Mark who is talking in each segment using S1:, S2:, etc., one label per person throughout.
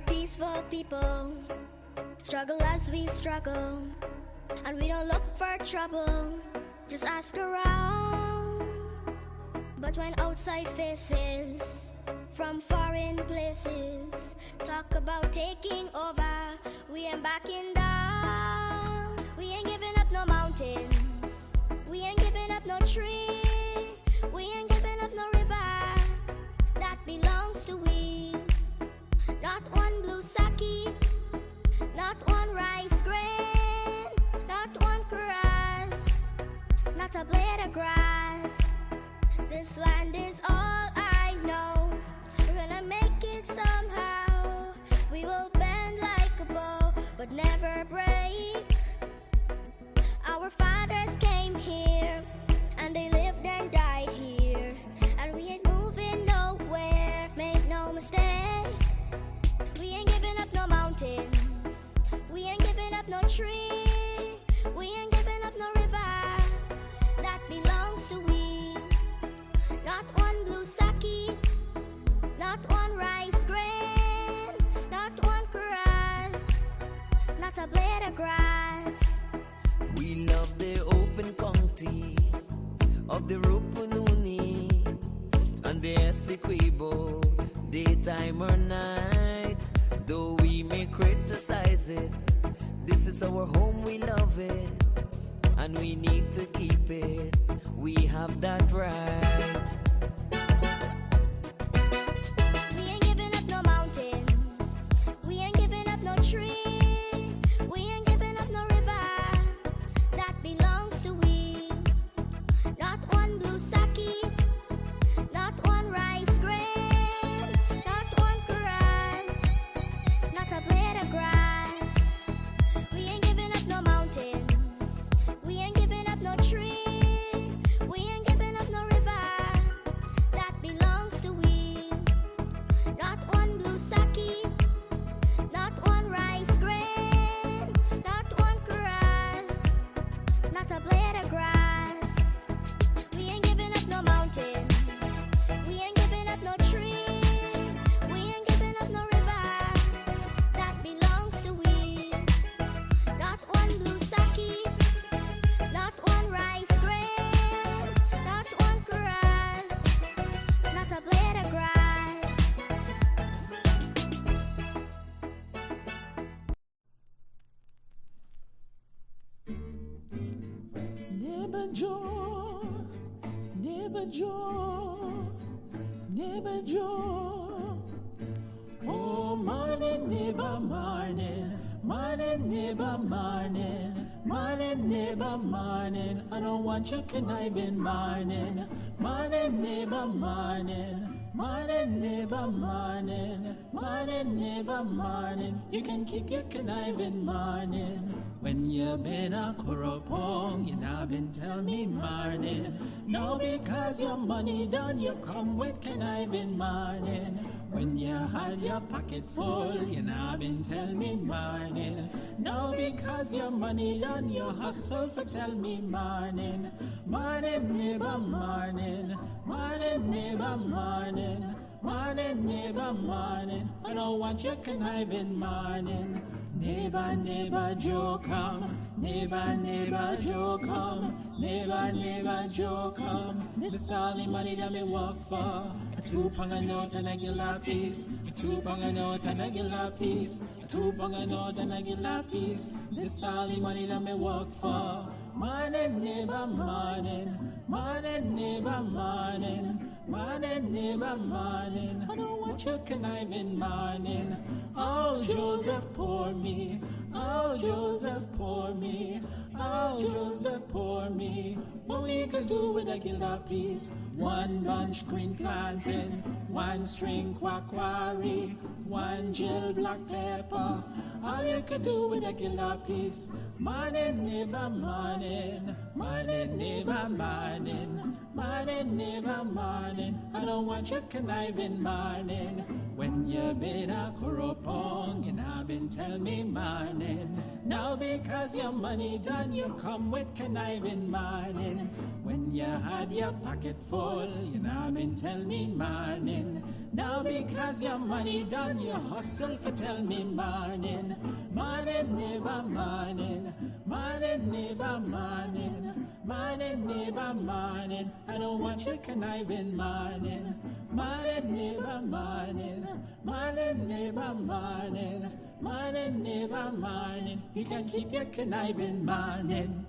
S1: peaceful people, struggle as we struggle, and we don't look for trouble, just ask around. But when outside faces from foreign places talk about taking over, we ain't backing down. We ain't giving up no mountains, we ain't giving up no tree, we ain't giving up no river that belongs to we. Not one blue sake, not one rice grain, not one grass, not a blade of grass. This land is all I know. We're gonna make it somehow. We will bend like a bow, but never break. Our fathers came here, and they lived and died here, and we ain't moving nowhere, make no mistake. We ain't giving up no mountains, we ain't giving up no tree, we ain't giving up no river that belongs to we. Not one blue sake, not one rice grain, not one grass, not a blade of grass.
S2: We love the open county of the Rupununi and the Essequibo, daytime or night. Though we may criticize it, this is our home, we love it, and we need to keep it. We have that right.
S1: We ain't giving up no mountains, we ain't giving up no tree, we ain't giving up no river that belongs to we. Not one blue sake, not one rice grain, not one grass, not a blade of grass. We ain't giving up no mountains, we ain't giving up no tree, we ain't giving up no river that belongs to we. Not one blue sake, not one rice grain, not one grass, not a blade of grass. We ain't giving up no mountains, we ain't giving up no tree, we ain't giving up no river that belongs to we. Not one blue sake, not one rice grain, not one grass, not a blade of grass.
S3: Neighbor Joe, Neighbor Joe, Neighbor Joe. Oh, morning, neighbor, morning, morning, neighbor, morning, morning, neighbor, morning. I don't want your conniving morning, morning, neighbor, morning, morning, neighbor, morning, morning, neighbor, morning. You can keep your conniving morning. When you been a corrupong, you not been tell me morning. No, because your money done, you come with conniving morning. When you had your pocket full, you not been tell me morning. No, because your money done, you hustle for tell me morning. Morning, neighbor, morning, morning, neighbor, morning, morning, neighbor, morning. I don't want your conniving morning. Neighbor, neighbor, Joe come. Neighbor, neighbor, Joe come. Neighbor, neighbor, Joe come. This is all the money that me work for. A 2 pound a note and a gilla piece. A 2 pound a note and a gilla piece. A 2 pound a note and a gilla piece. This is all the money that me work for. Morning, neighbor, morning. Morning, neighbor, morning. Morning, neighbor, morning. I don't want your conniving morning. Oh, Joseph, pour me. Oh, Joseph, pour me. Oh, Joseph, pour me. What we could do with a gilda piece? 1 bunch green plantain, 1 string quacquari, 1 Jill black pepper. All you could do with a gilda piece. Morning, neighbor, morning. Morning, neighbor, morning. Morning, neighbor, morning. I don't want your conniving morning. When you been a corrupong, you not been tell me morning. Now because your money done, you come with conniving morning. When you had your pocket full, you not been tell me morning. Now because your money done, you hustle for tell me morning. Morning, neighbor, morning. Morning, neighbor, morning. Morning, neighbor, morning. I don't want your conniving morning. Morning, neighbor, morning. Morning, neighbor, morning. Morning, neighbor, morning. You can keep your conniving morning.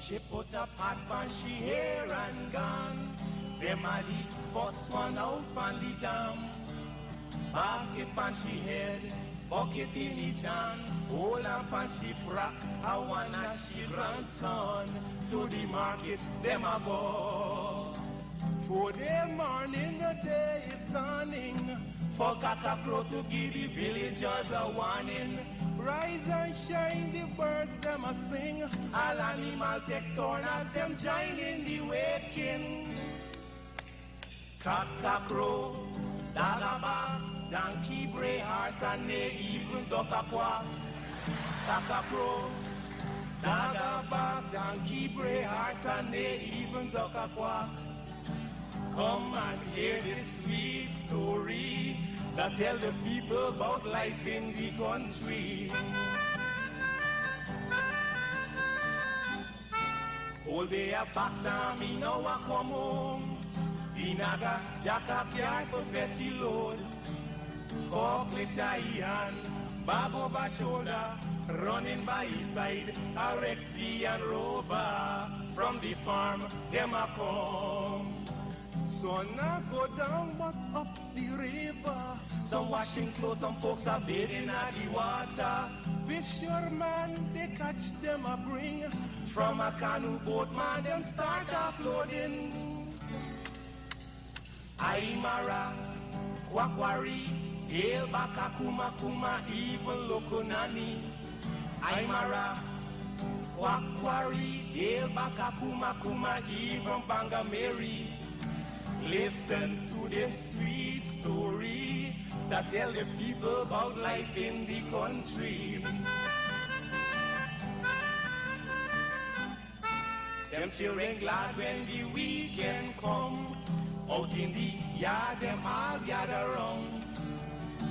S4: She put a pot on she hair and gone. Them a the first one out on the dam. Basket on she head, bucket in each hand. Hold up on she frack, I wanna she grandson. To the market, them a go. For the morning, the day is dawning. For cockcrow to give the villagers a warning. Rise and shine, the birds them a sing. All animal take turn as them join in the waking. Cockcrow, dagabag, donkey, bray, horse, and they even duck a quack. Cockcrow, dagabag, donkey, bray, horse, and they even duck a quack. Come and hear this sweet story that tell the people about life in the country. All day a back down, me now a come home. Inaga, jackass yard for fetchy load. Cockle shy hand, bag over shoulder, running by his side, a Rexy and Rover. From the farm, them a come. Sun a go down but up the river. Some washing clothes, some folks are bathing at the water. Fisherman, they catch them a bring. From a canoe boat, man, them start offloading. Aymara, Kwakwari, Hail Baka Kuma Kuma, even Lokonani. Aymara, Kwakwari, Hail Baka Kuma Kuma, even Bangameri. Listen to this sweet story that tell the people about life in the country. Them children glad when the weekend come. Out in the yard, them all gather round.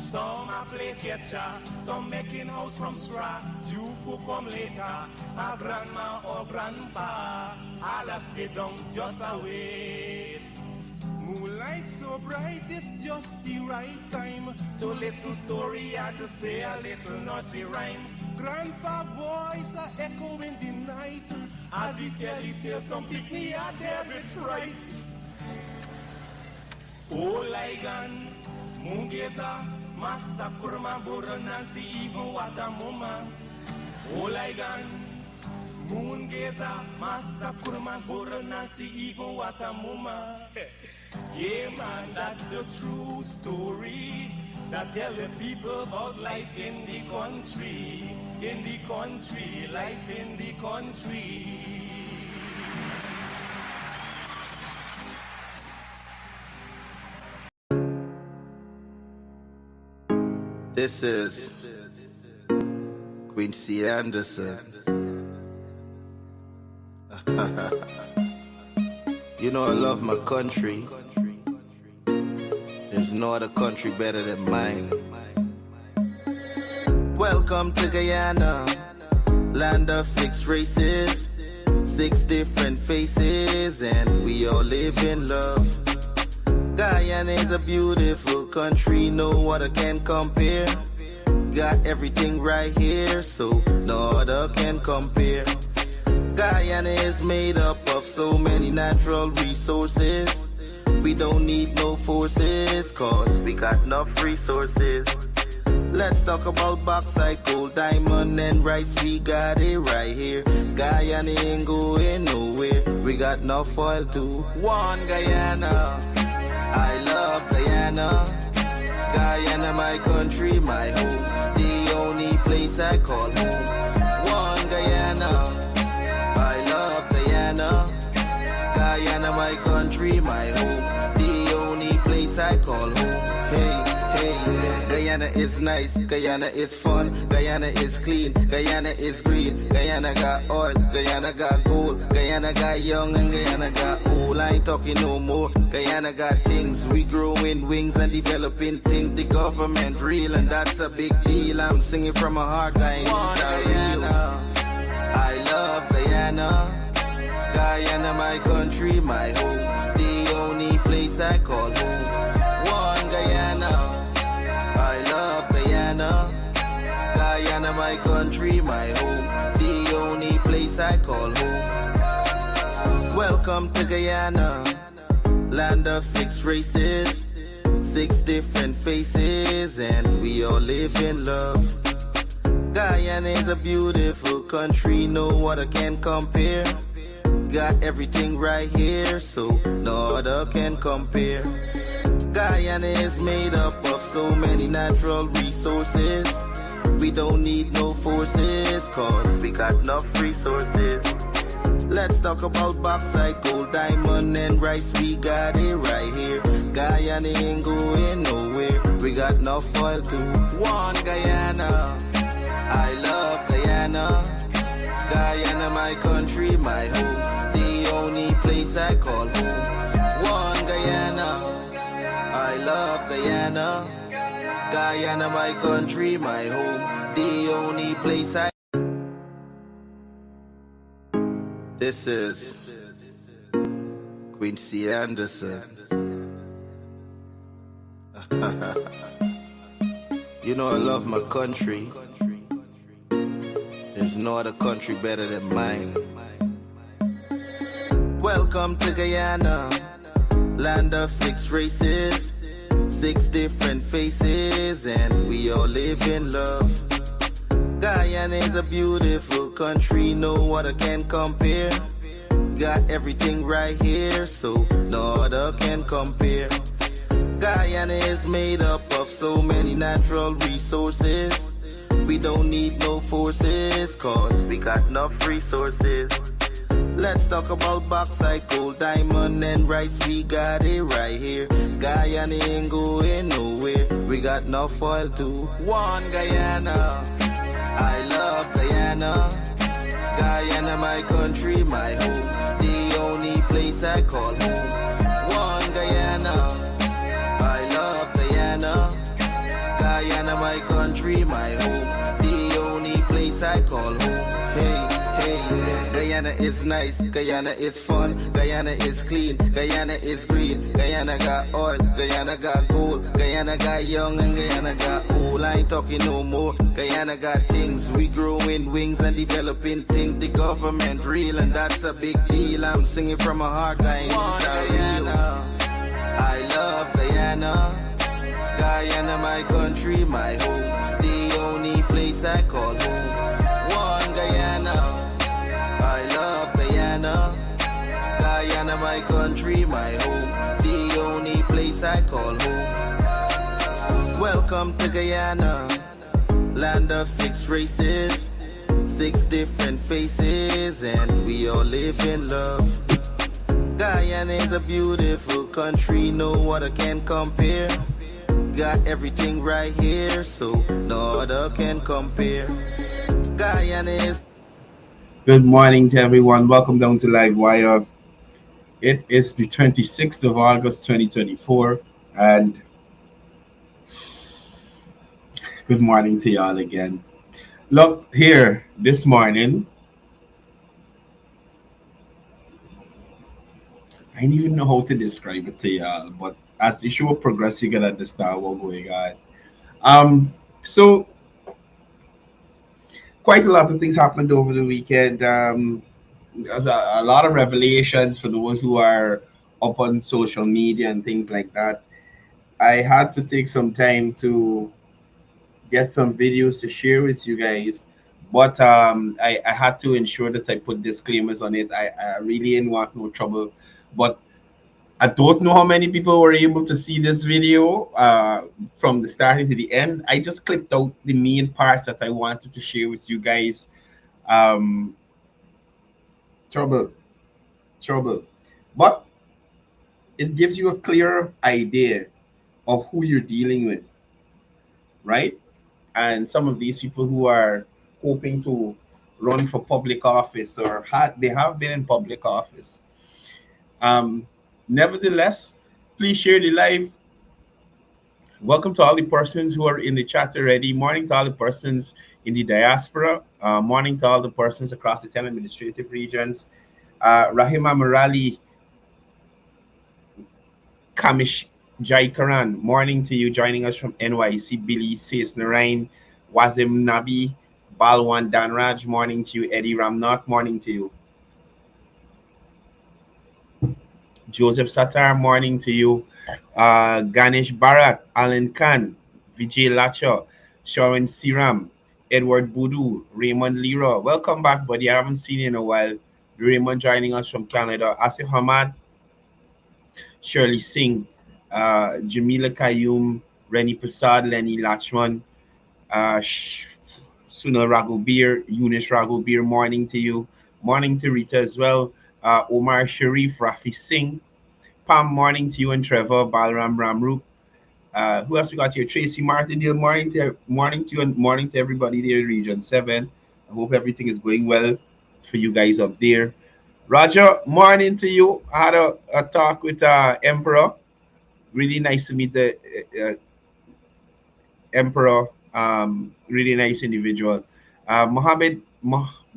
S4: Some a play catcher, some making house from straw. Two who come later, a grandma or grandpa. All a sit down just a wait. Moonlight so bright, it's just the right time to listen story or to say a little nursery rhyme. Grandpa voice a echo in the night as he tell some picnic a there with fright. Oh Ligan, Mungeza, Massa Kurma Bura Nancy even Watamuma. Oh Ligan, Mungeza, Massa Kurma Bura Nancy even Watamuma. Yeah man, that's the true story that tell the people about life in the country, life in the country.
S5: This is Quincy Anderson. You know I love my country. There's no other country better than mine. Welcome to Guyana, land of 6 races, 6 different faces, and we all live in love. Guyana is a beautiful country, no other can compare. Got everything right here, so no other can compare. Guyana is made up of so many natural resources. We don't need no forces, cause we got enough resources. Let's talk about bauxite, gold, diamond, and rice. We got it right here. Guyana ain't going nowhere. We got enough oil to one Guyana. I love Guyana. Guyana, my country, my home. The only place I call home. One Guyana. I love Guyana. Guyana, my country, my home. The only place I call home. Hey. Guyana is nice, Guyana is fun, Guyana is clean, Guyana is green, Guyana got oil, Guyana got gold, Guyana got young and Guyana got old. I ain't talking no more. Guyana got things, we growing wings and developing things. The government real and that's a big deal. I'm singing from my heart, Guyana. I love Guyana. Guyana, my country, my home. The only place I call home. One Guyana. I love Guyana. Guyana, my country, my home. The only place I call home. Welcome to Guyana, land of 6 races, 6 different faces, and we all live in love. Guyana is a beautiful country, no other can compare. Got everything right here, so no other can compare. Guyana is made up of so many natural resources. We don't need no forces, cause we got enough resources. Let's talk about bauxite, gold, diamond, and rice. We got it right here. Guyana ain't going nowhere. We got enough oil to one Guyana. I love Guyana. Guyana, my country, my home. The only place I call home. One Guyana. I love Guyana. Guyana, my country, my home. The only place I... This is Quincy Anderson. You know I love my country. There's no other country better than mine. Welcome to Guyana, land of 6 races, 6 different faces, and we all live in love. Guyana is a beautiful country, no other can compare. Got everything right here, so no other can compare. Guyana is made up of so many natural resources. We don't need no forces, cause we got enough resources. Let's talk about bauxite, gold, diamond, and rice. We got it right here. Guyana ain't going nowhere. We got enough oil to one Guyana. I love Guyana. Guyana, my country, my home. The only place I call home. One Guyana. I love Guyana. Guyana, my country, my home. The only place I call home. Hey. Guyana is nice, Guyana is fun, Guyana is clean, Guyana is green, Guyana got oil, Guyana got gold, Guyana got young and Guyana got old. I ain't talking no more. Guyana got things, we growing wings and developing things. The government real and that's a big deal. I'm singing from my heart, Guyana. I love Guyana. Guyana, my country, my home. The only place I call home. One Guyana. I love Guyana. Guyana, my country, my home. The only place I call home. Welcome to Guyana, land of 6 races, 6 different faces, and we all live in love. Guyana is a beautiful country, no other can compare. Got everything right here, so no other can compare. Guyana is...
S6: Good morning to everyone. Welcome down to Livewire. It is the 26th of August, 2024, and good morning to y'all again. Look, here this morning, I don't even know how to describe it to y'all, but as the show progresses, you can understand what's going on. So quite a lot of things happened over the weekend. There's a lot of revelations for those who are up on social media and things like that. I had to take some time to get some videos to share with you guys. But I had to ensure that I put disclaimers on it. I really didn't want no trouble. But I don't know how many people were able to see this video from the starting to the end. I just clipped out the main parts that I wanted to share with you guys. Um, trouble, trouble. But it gives you a clear idea of who you're dealing with, right? And some of these people who are hoping to run for public office or they have been in public office. Um, Nevertheless, please share the live. Welcome to all the persons who are in the chat already. Morning to all the persons in the diaspora. Morning to all the persons across the 10 administrative regions. Rahima Murali Kamish Jaikaran, morning to you, joining us from NYC. Billy Says Narain, Wazim Nabi, Balwan Danraj, morning to you. Eddie Ramnath, morning to you. Joseph Satar, morning to you. Ganesh Bharat, Alan Khan, Vijay Lacha, Sharon Siram, Edward Boudou, Raymond Lira. Welcome back, buddy. I haven't seen you in a while. Raymond joining us from Canada. Asif Hamad, Shirley Singh, Jamila Kayum, Reni Prasad, Lenny Lachman, Sunil Raghubir, Eunice Raghubir, morning to you. Morning to Rita as well. Omar Sharif, Rafi Singh, Pam, morning to you, and Trevor, Balram Ramrup. Who else we got here? Tracy Martindale, morning to you, and morning to everybody there in Region 7. I hope everything is going well for you guys up there. Roger, morning to you. I had a talk with Emperor. Really nice to meet the Emperor. Really nice individual. Mohammed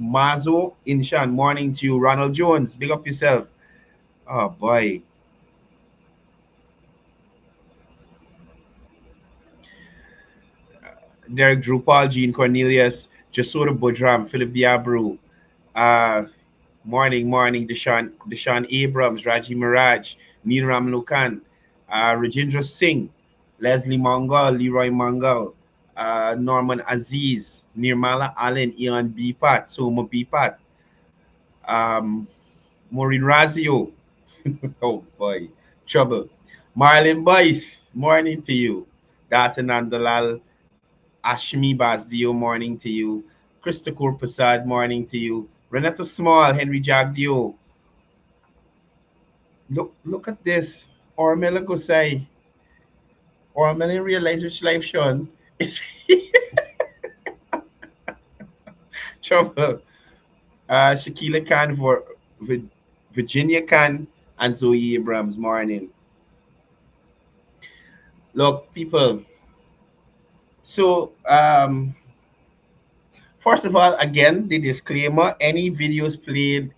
S6: Mazo Inshan, morning to you. Ronald Jones, big up yourself. Oh boy. Derek Drupal, Jean Cornelius, Jasura Budram, Philip Diabru. Morning, Deshaun Abrams, Raji Miraj, Neil Ramlukan, Rajendra Singh, Leslie Mongol, Leroy Mongol, Norman Aziz, Nirmala Allen, Ian Bipat, Soma Bipat, Maureen Razio. Oh boy, trouble. Marlon Boyce, morning to you. Data Nandalal, Ashmi Basdio, morning to you. Christopher Prasad, morning to you. Renata Small, Henry Jagdio. Look at this. Ormela Gosai. Ormela realize which life Sean is trouble. Shakila Khan for Virginia Khan and Zoe Abrams, morning. Look, people. So first of all, again, the disclaimer, any videos played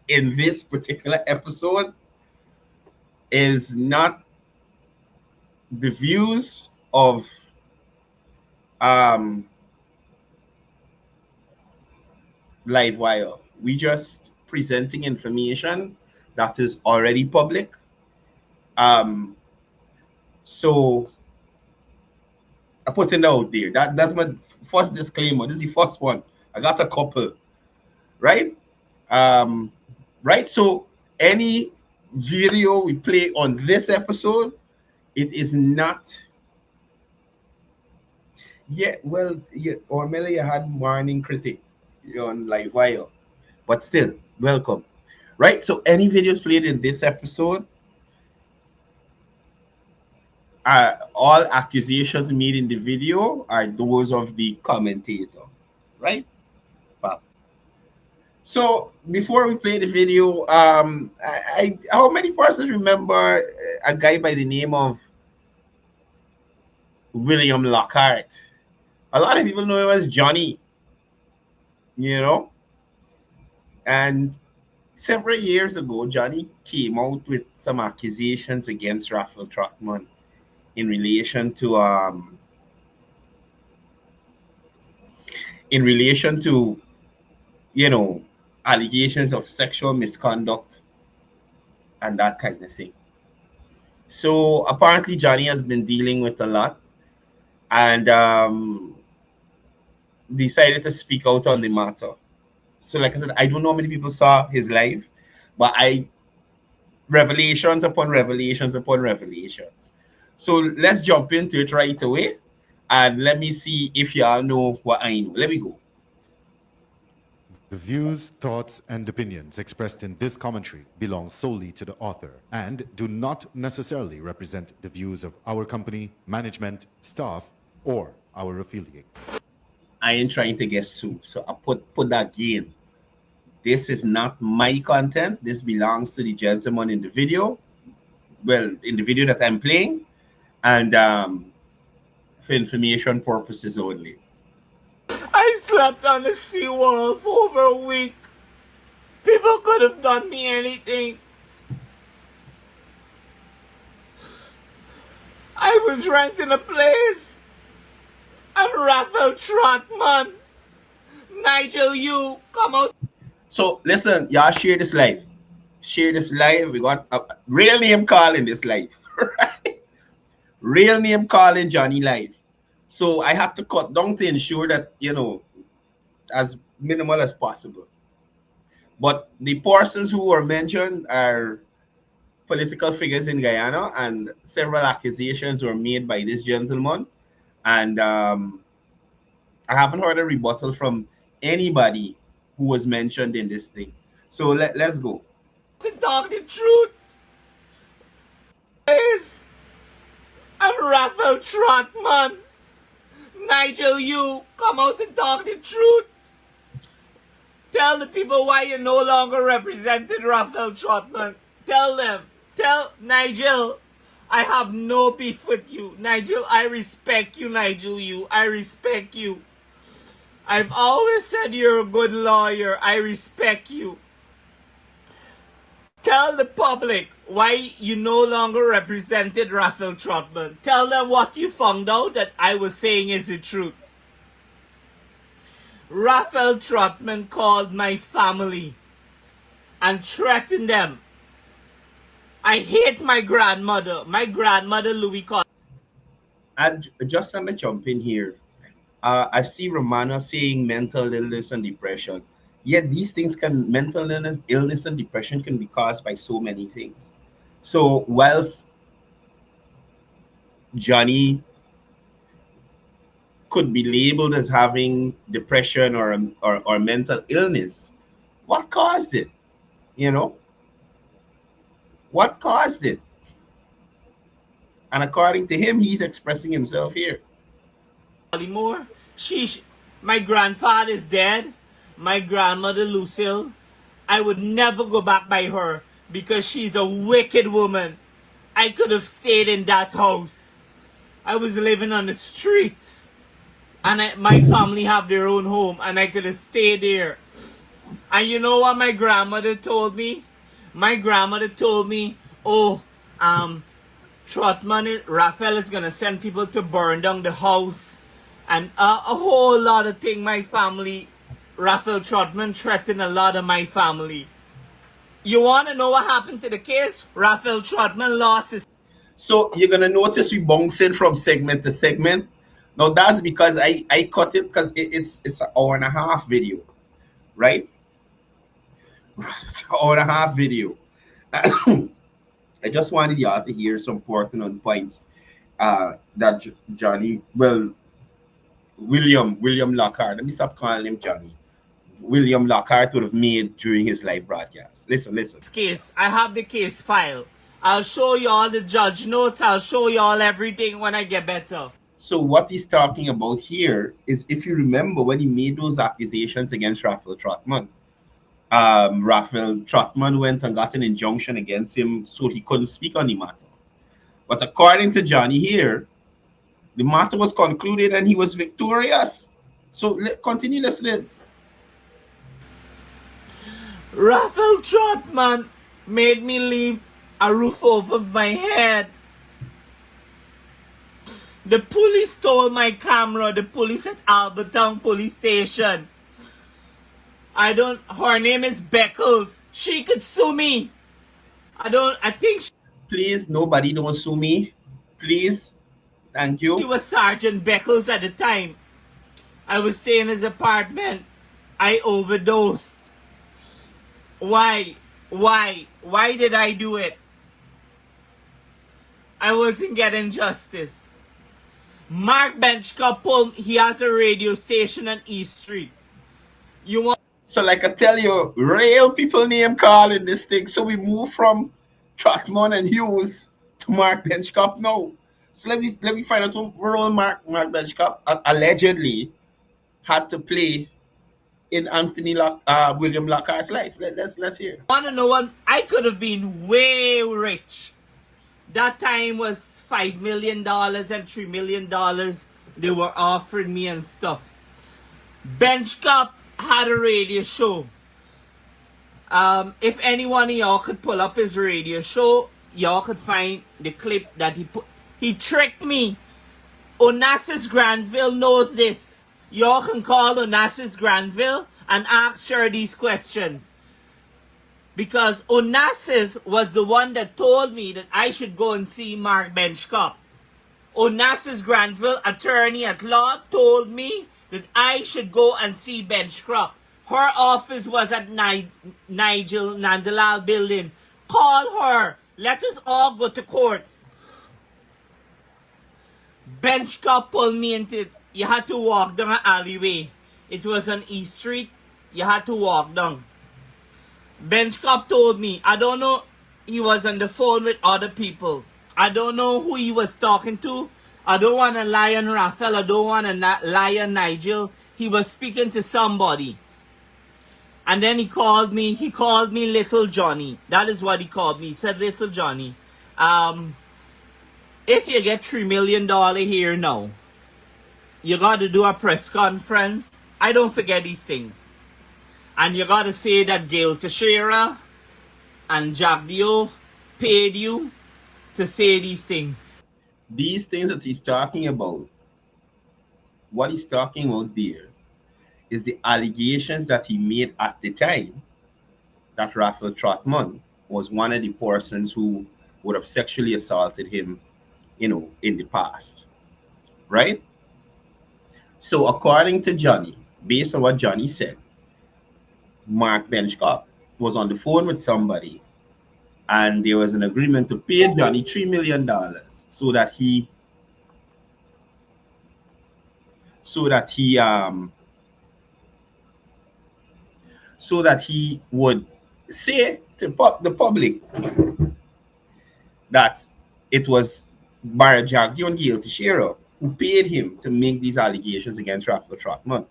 S6: in this particular episode is not the views of Livewire. We just presenting information that is already public. So I put it out there. That's my first disclaimer. This is the first one. I got a couple, right? Right. So any video we play on this episode, it is not. Yeah, well, yeah, or maybe you had morning critic on Livewire, but still, welcome. Right. So any videos played in this episode, all accusations made in the video are those of the commentator, right? Wow. So before we play the video, how many persons remember a guy by the name of William Lockhart? A lot of people know him as Johnny, you know. And several years ago, Johnny came out with some accusations against Raphael Trotman in relation to you know, allegations of sexual misconduct and that kind of thing. So apparently Johnny has been dealing with a lot. and decided to speak out on the matter. So, like I said, I don't know how many people saw his live, but revelations upon revelations upon revelations. So let's jump into it right away, and let me see if y'all know what I know. Let me go.
S7: The views, thoughts, and opinions expressed in this commentary belong solely to the author and do not necessarily represent the views of our company, management, staff, or our affiliate.
S6: I ain't trying to get sued, so I put that again. This is not my content. This belongs to the gentleman in the video. Well, in the video that I'm playing, and for information purposes only.
S4: I slept on the seawall for over a week. People could have done me anything. I was renting a place, and Raphael Trotman, Nigel, you come out.
S6: So listen, y'all share this live. Share this live. We got a real name calling this live, right? Real name calling Johnny live. So I have to cut down to ensure that, you know, as minimal as possible. But the persons who were mentioned are political figures in Guyana, and several accusations were made by this gentleman. And I haven't heard a rebuttal from anybody who was mentioned in this thing. So let's go.
S4: To talk the truth. And Raphael Trotman, Nigel, you come out and talk the truth. Tell the people why you no longer represented Raphael Trotman. Tell them. Tell Nigel, I have no beef with you. Nigel, I respect you, Nigel, you. I respect you. I've always said you're a good lawyer. I respect you. Tell the public why you no longer represented Raphael Trotman. Tell them what you found out that I was saying is the truth. Raphael Trotman called my family and threatened them. I hate my grandmother. My grandmother, Louis called.
S6: And just let me jump in here. I see Romana saying mental illness and depression. Yet these things mental illness and depression can be caused by so many things. So whilst Johnny could be labeled as having depression or mental illness, what caused it? You know? What caused it? And according to him, he's expressing himself here.
S4: More. My grandfather is dead. My grandmother Lucille, I would never go back by her because she's a wicked woman. I could have stayed in that house. I was living on the streets, and my family have their own home, and I could have stayed there. And you know what my grandmother told me? My grandmother told me, oh, Raphael is gonna send people to burn down the house, and a whole lot of things. My family, Raphael Trotman threatened a lot of my family. You want to know what happened to the case? Raphael Trotman lost his.
S6: So you're gonna notice we bouncing from segment to segment. Now that's because I cut it because it's an hour and a half video, right? It's an hour and a half video. I just wanted y'all to hear some pertinent points that Johnny, well, William Lockhart. Let me stop calling him Johnny. William Lockhart would have made during his live broadcast. Listen.
S4: Case. I have the case file. I'll show you all the judge notes. I'll show you all everything when I get better.
S6: So what he's talking about here is, if you remember when he made those accusations against Raphael Trotman, Raphael Trotman went and got an injunction against him so he couldn't speak on the matter. But according to Johnny here, the matter was concluded and he was victorious. So continue listening.
S4: Raphael Trotman made me leave a roof over my head. The police stole my camera. The police at Albertown Police Station. Her name is Beckles. She could sue me. Please, nobody don't sue me. Please.
S6: Thank
S8: She
S6: you.
S8: was Sergeant Beckles at the time. I was staying in his apartment. I overdosed. Why? Why did I do it? I wasn't getting justice. Mark Benchcup pulled. He has a radio station on East Street. You want?
S6: So like I tell you, real people name calling this thing. So we move from Trotman and Hughes to Mark Benchcup now. So let me find out what role Mark Benchcup allegedly had to play in William Lockhart's life. Let's hear.
S8: Want to know what? I could have been way rich. That time was $5 million and $3 million they were offering me and stuff. Benchcup had a radio show. If any one of y'all could pull up his radio show, y'all could find the clip that he put. He tricked me. Onassis Granville knows this. Y'all can call Onassis Granville and ask her these questions. Because Onassis was the one that told me that I should go and see Mark Benchcup. Onassis Granville, attorney at law, told me that I should go and see Benchcup. Her office was at Nigel Nandalal building. Call her. Let us all go to court. Benchcup pulled me into it. You had to walk down an alleyway. It was on East Street. You had to walk down. Benchcup told me, I don't know, he was on the phone with other people. I don't know who he was talking to. I don't want to lie on Raphael. I don't want to lie on Nigel. He was speaking to somebody. And then he called me Little Johnny. That is what he called me. He said, Little Johnny, if you get $3 million here now, you got to do a press conference. I don't forget these things. And you got to say that Gail Teixeira and Jack Dio paid you to say these things.
S6: These things that he's talking about, what he's talking about there is the allegations that he made at the time that Raphael Trotman was one of the persons who would have sexually assaulted him, in the past, right? So according to Johnny, based on what Johnny said, Mark Benchcup was on the phone with somebody and there was an agreement to pay Johnny $3 million so that he would say to the public that it was Barra Jagdi and Gail Teixeira who paid him to make these allegations against Raphael Trotman.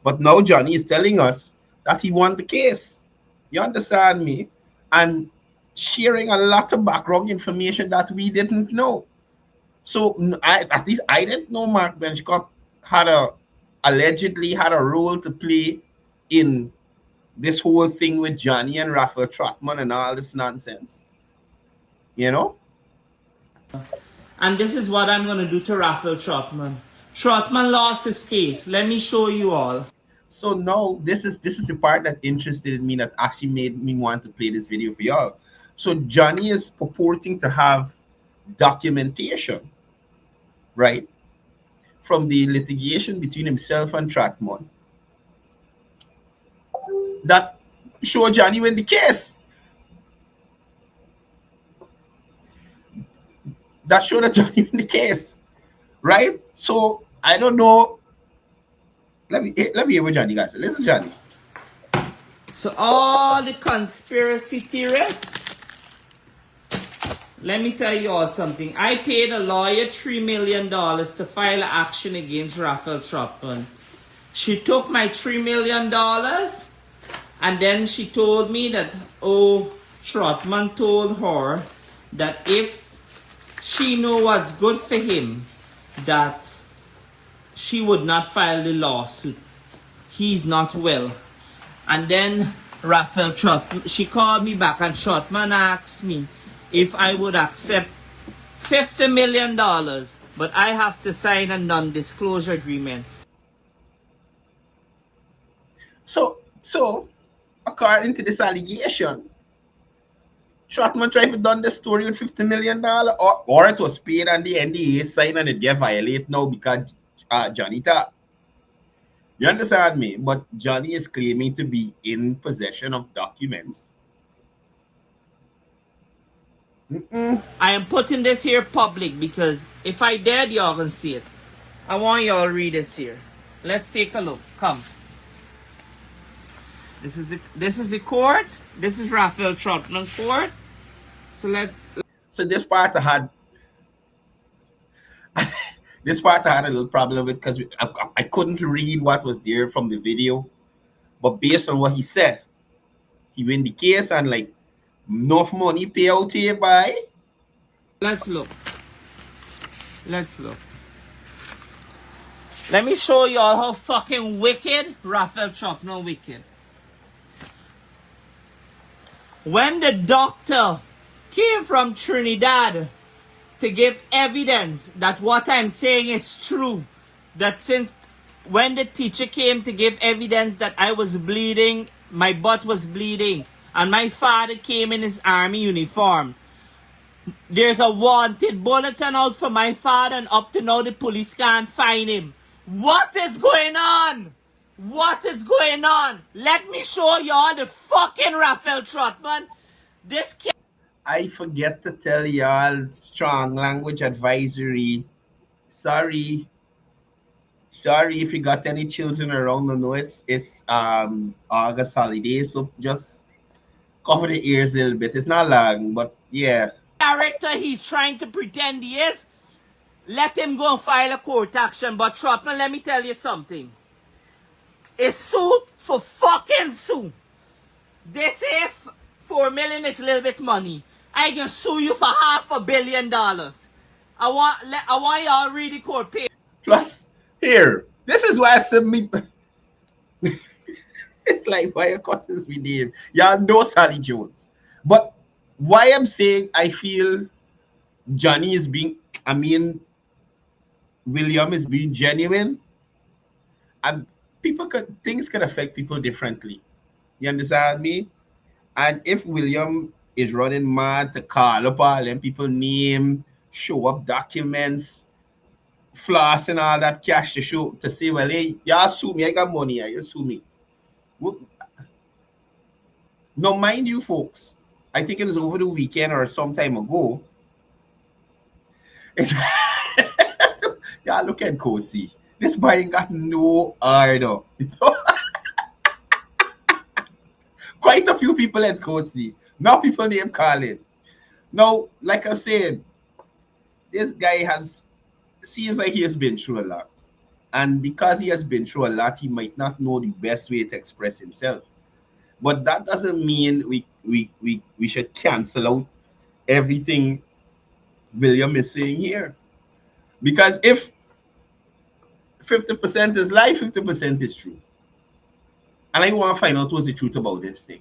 S6: But now Johnny is telling us that he won the case. You understand me? And sharing a lot of background information that we didn't know. So at least I didn't know Mark Benchcup allegedly had a role to play in this whole thing with Johnny and Raphael Trotman and all this nonsense.
S8: And this is what I'm going to do to Raphael Trotman. Trotman lost his case. Let me show you all.
S6: So now this is the part that interested me, that actually made me want to play this video for y'all. So Johnny is purporting to have documentation, right, from the litigation between himself and Trotman that show Johnny win the case. That showed that Johnny win the case, right? So I don't know. Let me hear what Johnny guys said. Listen, Johnny.
S8: So all the conspiracy theorists, let me tell you all something. I paid a lawyer $3 million to file an action against Raphael Trotman. She took my $3 million and then she told me that, Trotman told her that if she knew what's good for him, that she would not file the lawsuit. He's not well. And then Raphael Trotman, she called me back and Trotman asked me if I would accept $50 million, but I have to sign a non-disclosure agreement.
S6: So according to this allegation, Trotman tried to done the story with $50 million, or it was paid and the NDA signed and it get violated now because Johnny talk. You understand me? But Johnny is claiming to be in possession of documents.
S8: I am putting this here public because if I did, y'all gonna see it. I want y'all to read this here. Let's take a look. Come. This is the court. This is Raphael Trotman's court. So
S6: So this part I had a little problem with because I couldn't read what was there from the video, but based on what he said, he win the case and like enough money pay out here by.
S8: Let's look. Let me show y'all how fucking wicked Raphael Trotman wicked. When the doctor came from Trinidad to give evidence that what I'm saying is true, that since when the teacher came to give evidence that I was bleeding, my butt was bleeding, and my father came in his army uniform, there's a wanted bulletin out for my father, and up to now the police can't find him. What is going on? What is going on? Let me show y'all the fucking Raphael Trotman. This kid.
S6: I forget to tell y'all, strong language advisory. Sorry if you got any children around. No, it's August holiday, so just cover the ears a little bit. It's not long, but yeah.
S8: Character he's trying to pretend he is. Let him go and file a court action. But Trotman, let me tell you something. A suit for fucking sue. They say $4 million is a little bit money. I can sue you for $500 million. I want y'all read the court paper.
S6: Plus, here, this is why I submit. It's like why it costs me name. Y'all know Sally Jones. But why I'm saying I feel Johnny is being, William is being genuine, and things can affect people differently. You understand me? And if William is running mad to call up all them people name, show up documents, floss and all that cash to say, well, hey, y'all sue me, I got money, you sue me. Now, mind you, folks, I think it was over the weekend or some time ago. Y'all look at Kosi. This boy ain't got no order. Quite a few people at Kosi. Now people name calling. Now, like I said, this guy seems like he has been through a lot. And because he has been through a lot, he might not know the best way to express himself. But that doesn't mean we should cancel out everything William is saying here. Because if 50% is lie, 50% is true. And I want to find out what's the truth about this thing.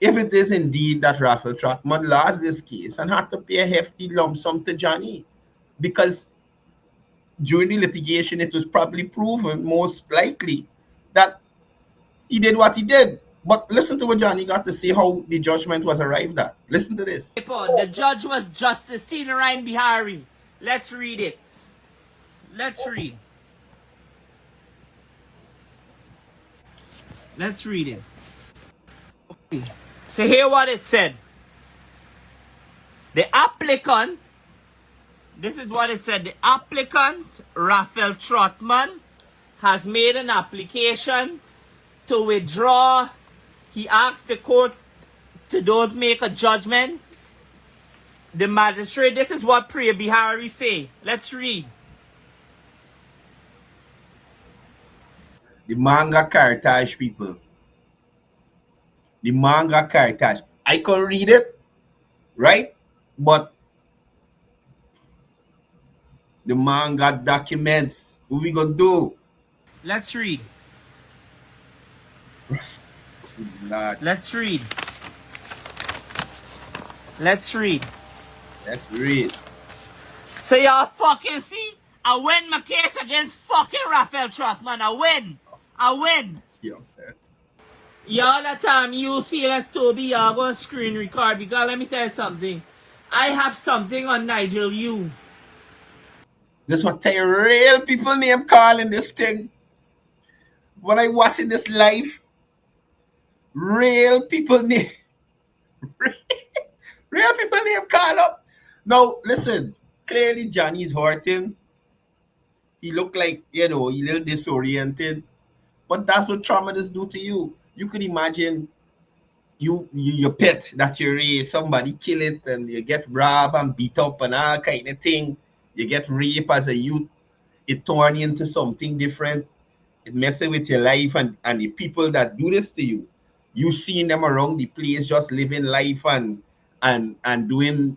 S6: If it is indeed that Raphael Trotman lost this case and had to pay a hefty lump sum to Johnny, because during the litigation it was probably proven most likely that he did what he did. But listen to what Johnny got to say, how the judgment was arrived at. Listen to this.
S8: The judge was Justice Sinarayan Bihari. Let's read it. Let's read. Let's read it. Okay. So hear what it said. The applicant, this is what it said. The applicant, Raphael Trotman, has made an application to withdraw. He asked the court to don't make a judgment. The magistrate, this is what Priya Bihari say. Let's read.
S6: The manga cartage, people. The manga cartage. I can read it, right? But the manga documents, what we gonna do?
S8: Let's read.
S6: Lord.
S8: Let's read. Let's read.
S6: Let's read.
S8: So y'all fucking see? I win my case against fucking Raphael Trotman. I win.
S6: You upset?
S8: Y'all that time you feel as Toby, y'all go screen record because let me tell you something. I have something on Nigel you.
S6: This what tell you real people name calling this thing. When I watching this live, real people name real people name call up. Now listen, clearly Johnny's hurting. He looked like, he a little disoriented. But that's what trauma does do to you. You could imagine your pet that you raise, somebody kill it and you get robbed and beat up and all kind of thing. You get raped as a youth. It turn you into something different. It messes with your life and the people that do this to you. You seeing them around the place just living life and doing,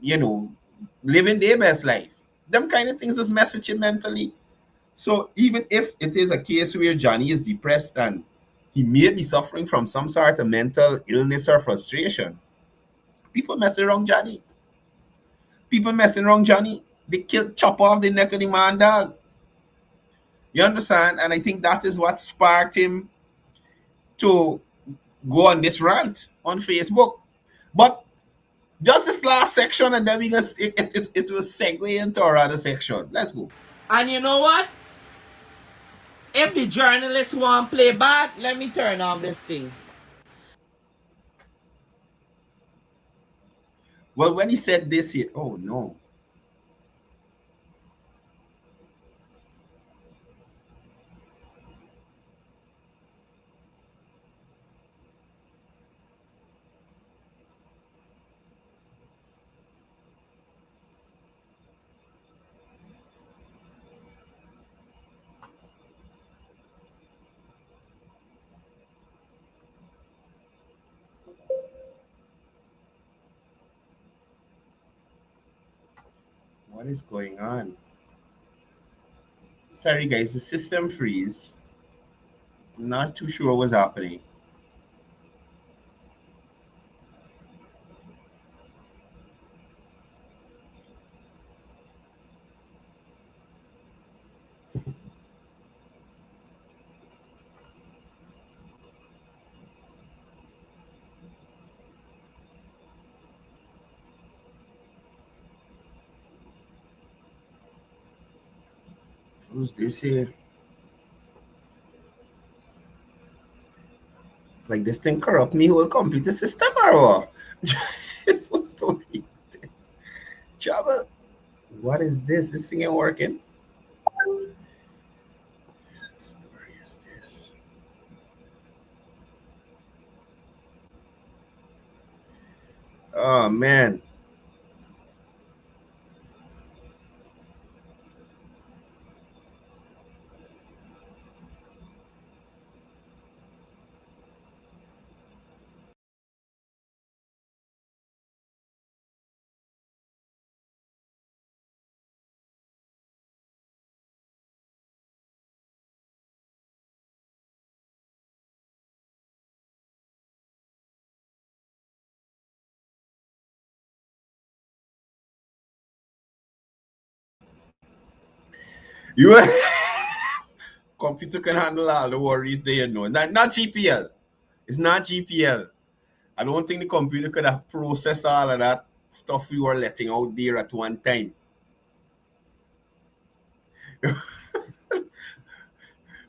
S6: living their best life. Them kind of things just mess with you mentally. So even if it is a case where Johnny is depressed and he may be suffering from some sort of mental illness or frustration, people messing around Johnny. People messing around Johnny. They chop off the neck of the man, dog. You understand? And I think that is what sparked him to go on this rant on Facebook. But just this last section, and then it will segue into our other section. Let's go.
S8: And you know what? If the journalists want to play bad, let me turn on this thing.
S6: Well, when he said this, oh no. What is going on? Sorry guys, the system freeze. I'm not too sure what's happening. Who's this here? Like this thing corrupt me whole computer system or what? What story is this? Java, what is this? This thing ain't working. What story is this? Oh man. You computer can handle all the worries there, Not GPL. It's not GPL. I don't think the computer could have processed all of that stuff we were letting out there at one time.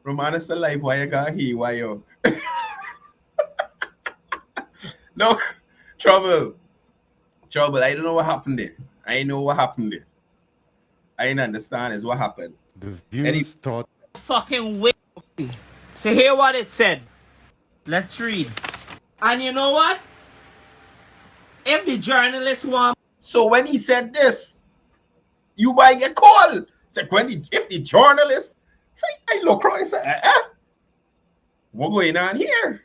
S6: Romanus alive, why you got here? Why you? Look, trouble. I don't know what happened there. I know what happened there. I didn't understand is what happened.
S7: The views thought
S8: Fucking way. So hear what it said. Let's read. And you know what? If the journalists want...
S6: So when he said this, you might get called. It's like if the journalist, I look around and say, what going on here?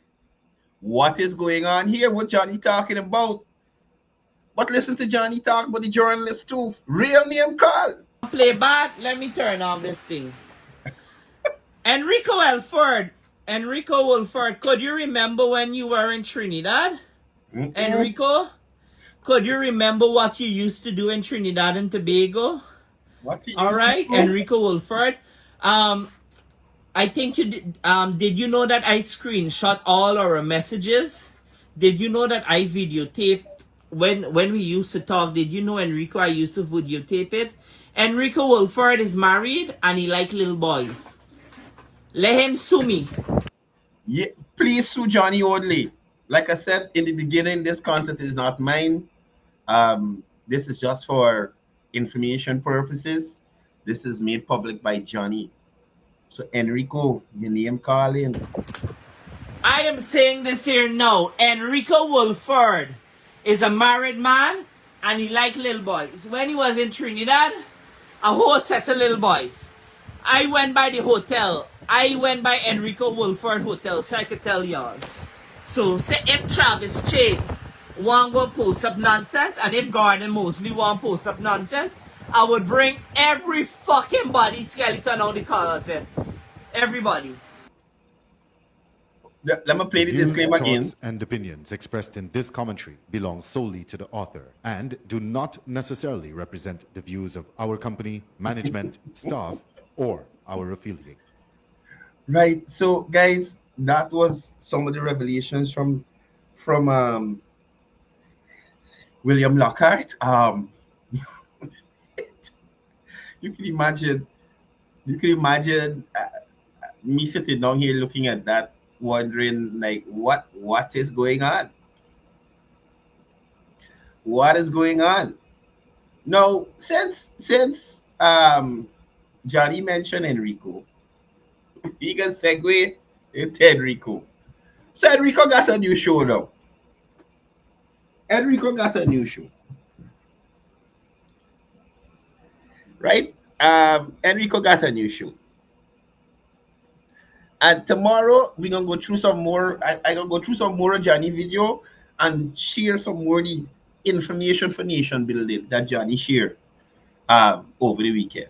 S6: What is going on here? What Johnny talking about? But listen to Johnny talk about the journalist too. Real name call.
S8: Play back. Let me turn on this thing. Enrico Wilford, could you remember when you were in Trinidad? Enrico, could you remember what you used to do in Trinidad and Tobago?
S6: What he
S8: All right, Enrico Wilford. I think you did. Did you know that I screenshot all our messages? Did you know that I videotaped when we used to talk? Did you know, Enrico, I used to videotape it? Enrico Wolford is married and he like little boys. Let him sue me.
S6: Yeah, please sue Johnny Audley. Like I said in the beginning, this content is not mine. This is just for information purposes. This is made public by Johnny. So Enrico, your name calling.
S8: I am saying this here now. Enrico Wolford is a married man and he like little boys. When he was in Trinidad, a whole set of little boys. I went by the hotel. I went by Enrico Wolford Hotel, so I could tell y'all. So say if Travis Chase want go post up nonsense, and if Gordon Mosley want post up nonsense, I would bring every fucking body skeleton out the closet. Everybody.
S6: Let me play the
S7: Views,
S6: disclaimer again.
S7: thoughts, and opinions expressed in this commentary belong solely to the author and do not necessarily represent the views of our company, management, staff, or our affiliate.
S6: Right. So, guys, that was some of the revelations from William Lockhart. You can imagine me sitting down here looking at that, wondering like what is going on? What is going on? Now, since Johnny mentioned Enrico, he can segue into Enrico. So Enrico got a new show now. Enrico got a new show. Right? Enrico got a new show. And tomorrow we're gonna go through some more. I gonna go through some more Johnny video and share some more the information for nation building that Johnny shared over the weekend.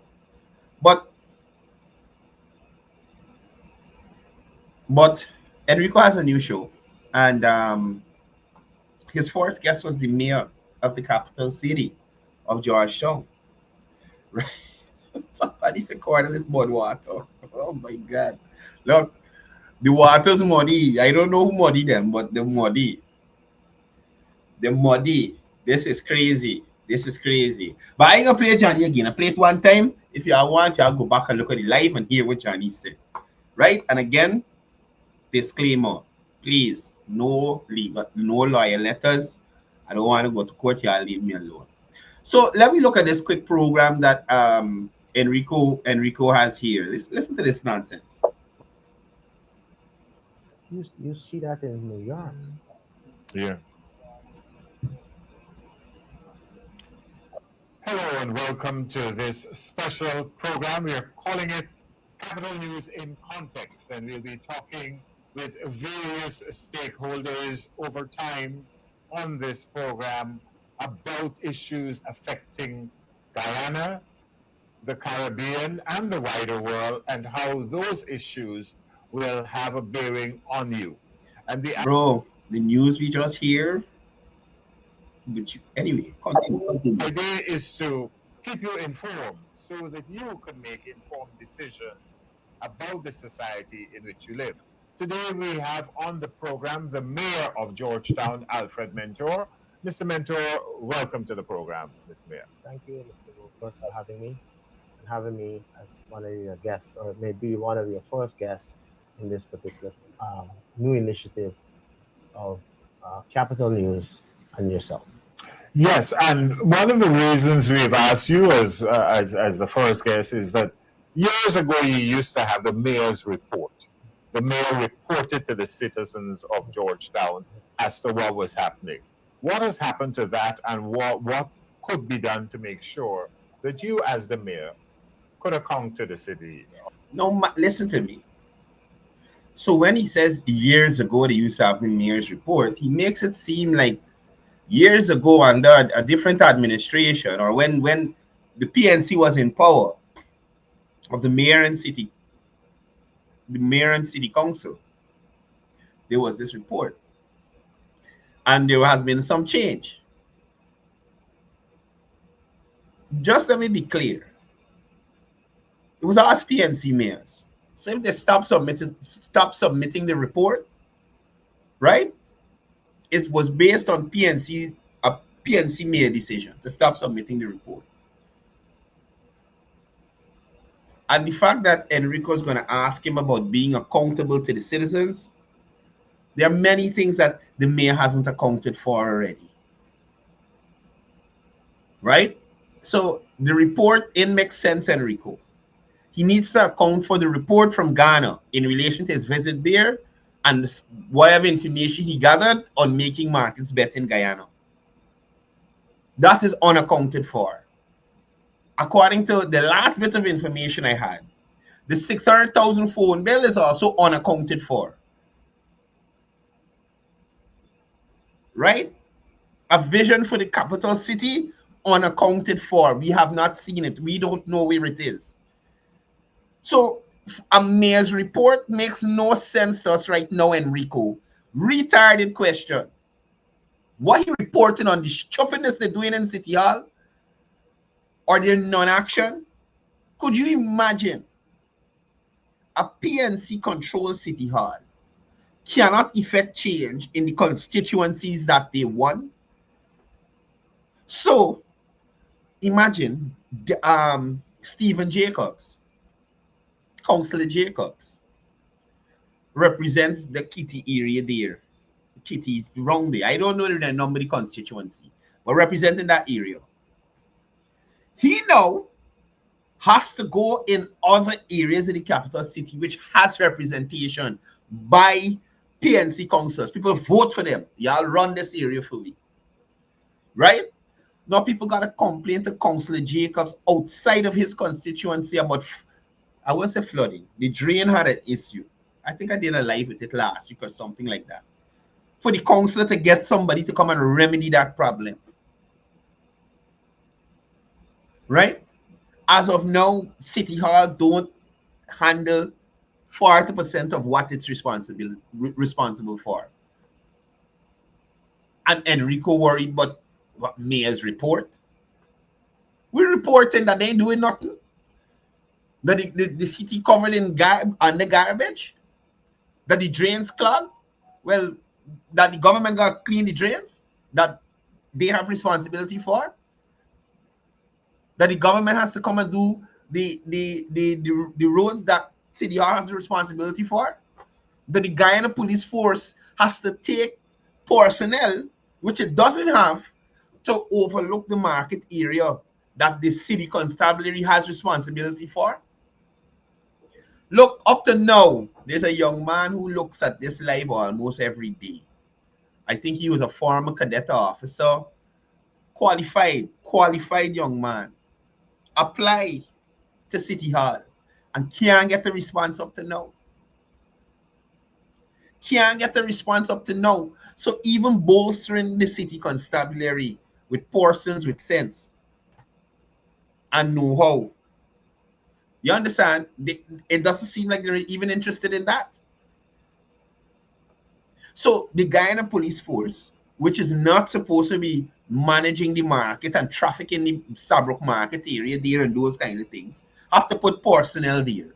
S6: But Enrico has a new show, and his first guest was the mayor of the capital city of Georgetown. Right? Somebody said Courdel is mud water. Oh my God. Look, the water's muddy. I don't know who muddy them, but they're muddy. They're muddy. This is crazy. This is crazy. But I ain't gonna play Johnny again. I played it one time. If you want, y'all go back and look at the live and hear what Johnny said. Right? And again, disclaimer. Please, no lawyer letters. I don't want to go to court. Y'all leave me alone. So let me look at this quick program that Enrico has here. Listen to this nonsense.
S9: You see that in New York.
S10: Yeah. Hello and welcome to this special program. We are calling it Capital News in Context, and we'll be talking with various stakeholders over time on this program about issues affecting Guyana, the Caribbean, and the wider world, and how those issues will have a bearing on you. And
S6: the news we just hear. Anyway, continue.
S10: The idea is to keep you informed so that you can make informed decisions about the society in which you live. Today we have on the program the mayor of Georgetown, Alfred Mentor. Mr. Mentor, welcome to the program, Mr. Mayor.
S9: Thank you, Mr. Wolford, for having me as one of your guests, or maybe one of your first guests in this particular new initiative of Capital News and yourself.
S10: Yes, and one of the reasons we've asked you as the first guest is that years ago you used to have the mayor's report. The mayor reported to the citizens of Georgetown as to what was happening. What has happened to that, and what could be done to make sure that you as the mayor could account to the city?
S6: No, listen to me. So when he says years ago they used to have the mayor's report, he makes it seem like years ago under a different administration, or when the PNC was in power, of the mayor and city council, there was this report. And there has been some change. Just let me be clear. It was us PNC mayors. So if they stop submitting the report, right? It was based on PNC. A PNC made a decision to stop submitting the report. And the fact that Enrico is going to ask him about being accountable to the citizens, there are many things that the mayor hasn't accounted for already. Right? So the report in makes sense, Enrico. He needs to account for the report from Ghana in relation to his visit there and whatever information he gathered on making markets bet in Guyana. That is unaccounted for. According to the last bit of information I had, the 600,000 phone bill is also unaccounted for. Right? A vision for the capital city, unaccounted for. We have not seen it. We don't know where it is. So a mayor's report makes no sense to us right now, Enrico. Retarded question. What he reporting on the stupidness they're doing in City Hall or their non-action? Could you imagine a PNC controlled City Hall cannot effect change in the constituencies that they won? So imagine Stephen Jacobs, Councillor Jacobs, represents the Kitty area there. Kitty's wrong there. I don't know the number of the constituency, but representing that area. He now has to go in other areas in the capital city which has representation by PNC councillors. People vote for them. Y'all run this area for me. Right? Now people got to complain to Councillor Jacobs outside of his constituency about, I won't say flooding. The drain had an issue. I think I did a live with it last week or something like that. For the councillor to get somebody to come and remedy that problem. Right? As of now, City Hall don't handle 40% of what it's responsible for. And Enrico worried about what mayor's report. We're reporting that they ain't doing nothing. That the city covered in under garbage. That the drains clogged. Well, that the government got to clean the drains that they have responsibility for. That the government has to come and do the roads that City Hall has the responsibility for. That the Guyana police force has to take personnel, which it doesn't have, to overlook the market area that the city constabulary has responsibility for. Look, up to now, there's a young man who looks at this live almost every day. I think he was a former cadet officer, qualified young man. Apply to City Hall and can't get the response up to now. Can't get the response up to now. So even bolstering the city constabulary with persons with sense and know-how, you understand? It doesn't seem like they're even interested in that. So the Guyana police force, which is not supposed to be managing the market and traffic in the Sabrok market area there and those kind of things, have to put personnel there.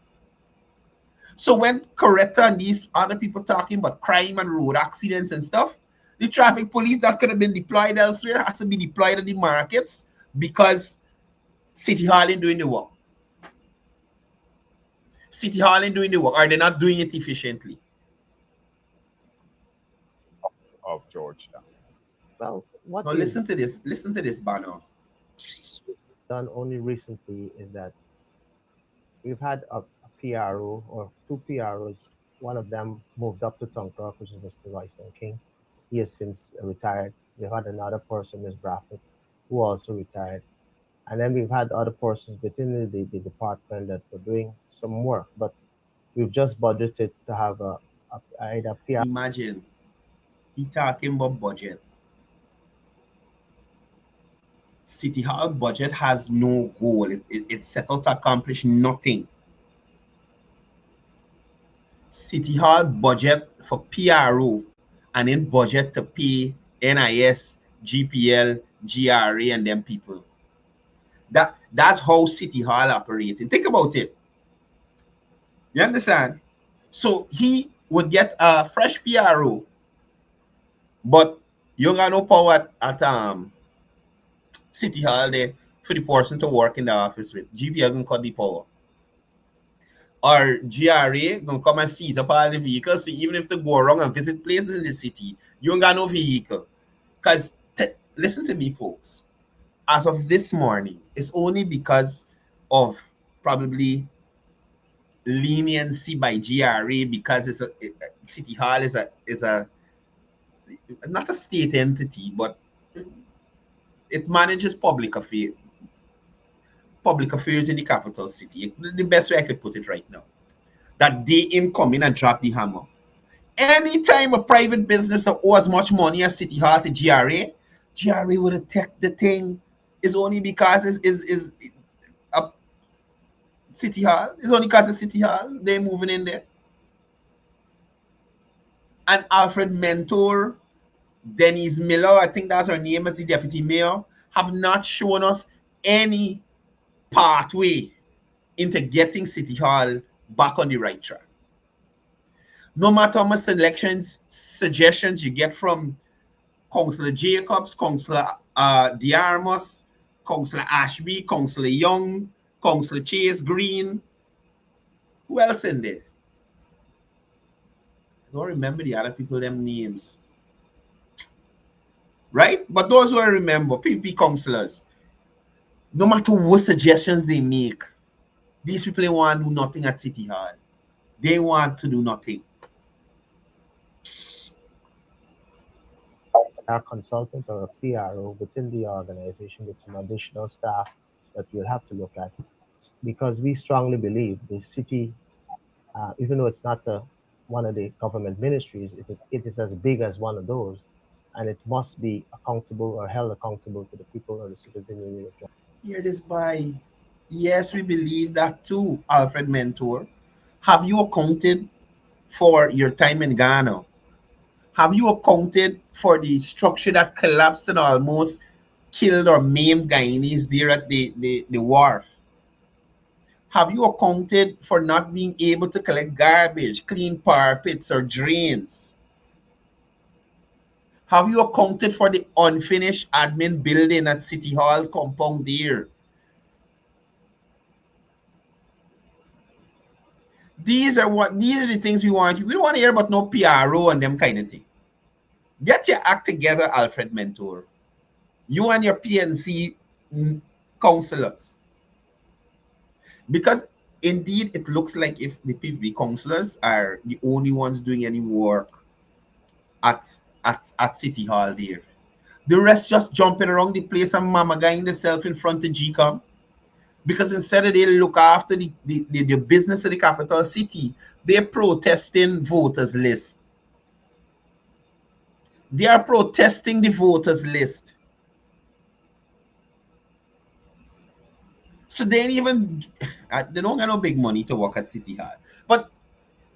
S6: So when Coretta and these other people talking about crime and road accidents and stuff, the traffic police that could have been deployed elsewhere has to be deployed at the markets because City Hall ain't doing the work. City Hall ain't doing the work, or they're not doing it efficiently.
S10: Of Georgetown.
S9: Well, what
S6: now listen to this, Banner.
S9: Done only recently is that we've had a PRO or two PROs. One of them moved up to Tonkrok, which is Mr. Royston King. He has since retired. We've had another person, Ms. Bradford, who also retired. And then we've had other persons within the department that were doing some work, but we've just budgeted to have either PR.
S6: Imagine, he talking about budget. City Hall budget has no goal. It's set out to accomplish nothing. City Hall budget for PRO and in budget to pay NIS, GPL, GRA, and them people. That's how City Hall operating. Think about it. You understand? So he would get a fresh PRO, but you got no power at City Hall there for the person to work in the office with. GP are gonna cut the power. Or GRA gonna come and seize up all the vehicles. So even if they go around and visit places in the city, you ain't got no vehicle. Because listen to me, folks. As of this morning, it's only because of probably leniency by GRA, because City Hall is a not a state entity, but it manages public affairs in the capital city. The best way I could put it right now, that they in come in and drop the hammer. Anytime a private business owes much money as City Hall to GRA would attack the thing. It's only because is a City Hall. It's only because of City Hall they're moving in there. And Alfred Mentor, Denise Miller, I think that's her name as the deputy mayor, have not shown us any pathway into getting City Hall back on the right track. No matter how much suggestions you get from Councillor Jacobs, Councillor Diarmos, Councillor Ashby, Councillor Young, Councillor Chase Green, who else in there? I don't remember the other people, them names. Right? But those who I remember, PP councillors, no matter what suggestions they make, these people they want to do nothing at City Hall. They want to do nothing.
S9: Our consultant or a PRO within the organization with some additional staff that we'll have to look at, because we strongly believe the city, even though it's not one of the government ministries, it is as big as one of those, and it must be accountable or held accountable to the people or the citizenry.
S6: Hear this by, yes, we believe that too, Alfred Mentor. Have you accounted for your time in Ghana? Have you accounted for the structure that collapsed and almost killed or maimed Guyanese there at the wharf? Have you accounted for not being able to collect garbage, clean parapets or drains? Have you accounted for the unfinished admin building at City Hall compound there? These are the things we want. We don't want to hear about no PRO and them kind of thing. Get your act together, Alfred Mentor. You and your PNC councillors. Because indeed, it looks like if the PV councillors are the only ones doing any work at City Hall there. The rest just jumping around the place and mama guying themselves in front of GCOM. Because instead of they look after the business of the capital city, they're protesting voters list. They are protesting the voters list. So they don't got no big money to work at City Hall. But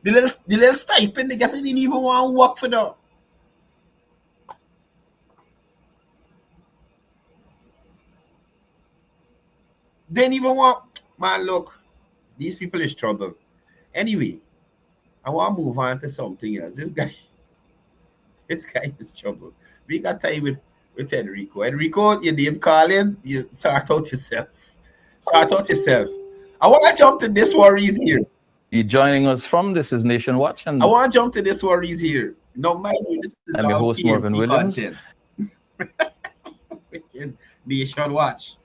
S6: the little stipend they get, they didn't even want to work for them. They didn't even want, man, look, these people is trouble. Anyway, I want to move on to something else. This guy is trouble. We got time with Enrico. Enrico, your name calling, you sort out yourself. Sort out yourself. I want to jump to this worries here.
S11: You joining us from This is Nation Watch, and
S6: I want to jump to this worries here. No, mind you, this is
S11: I'm your host, Morgan Williams.
S6: Nation Watch.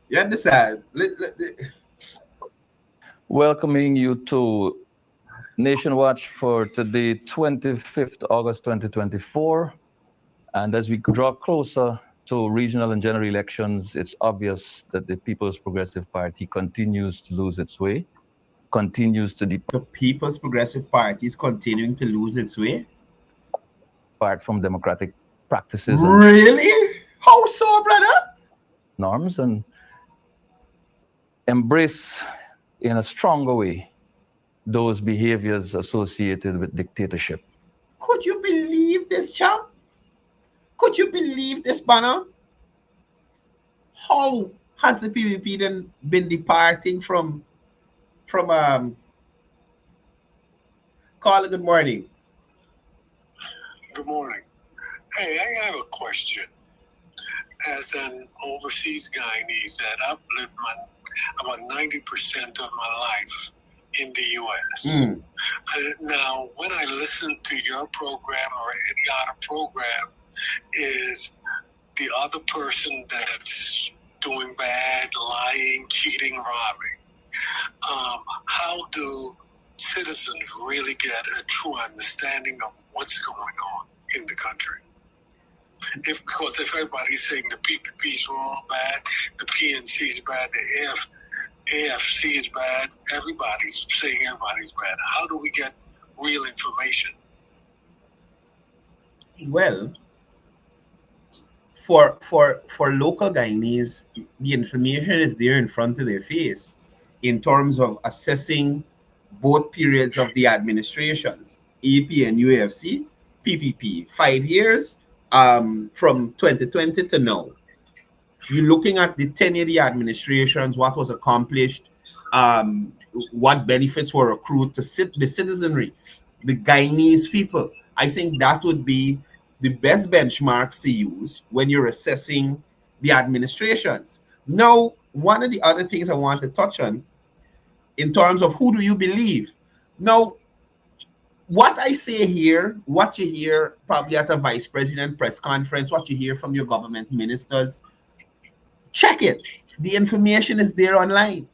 S6: You understand?
S11: Welcoming you to Nation Watch for today, 25th August 2024. And as we draw closer to regional and general elections, it's obvious that the People's Progressive Party continues to lose its way, continues to
S6: The People's Progressive Party is continuing to lose its way?
S11: depart from democratic practices
S6: Really? How so, brother?
S11: norms and embrace in a stronger way those behaviors associated with dictatorship.
S6: Could you believe this, champ? Could you believe this, banner? How has the PVP then been departing from caller. Good morning.
S12: Good morning. Hey, I have a question. As an overseas Guyanese that I've lived about 90% of my life in the U.S. Now, when I listen to your program or any other program, is the other person that's doing bad, lying, cheating, robbing. How do citizens really get a true understanding of what's going on in the country? Because if everybody's saying the PPP is all bad, the PNC is bad, the AFC is bad, everybody's saying everybody's bad. How do we get real information?
S6: Well, for local Guyanese, the information is there in front of their face in terms of assessing both periods of the administrations, EP and UAFC, PPP, 5 years from 2020 to now. You're looking at the tenure of the administrations, what was accomplished, what benefits were accrued to the citizenry, the Guyanese people. I think that would be the best benchmarks to use when you're assessing the administrations. Now, one of the other things I want to touch on in terms of who do you believe? Now, what I say here, what you hear probably at a vice president press conference, what you hear from your government ministers, check it. The information is there online.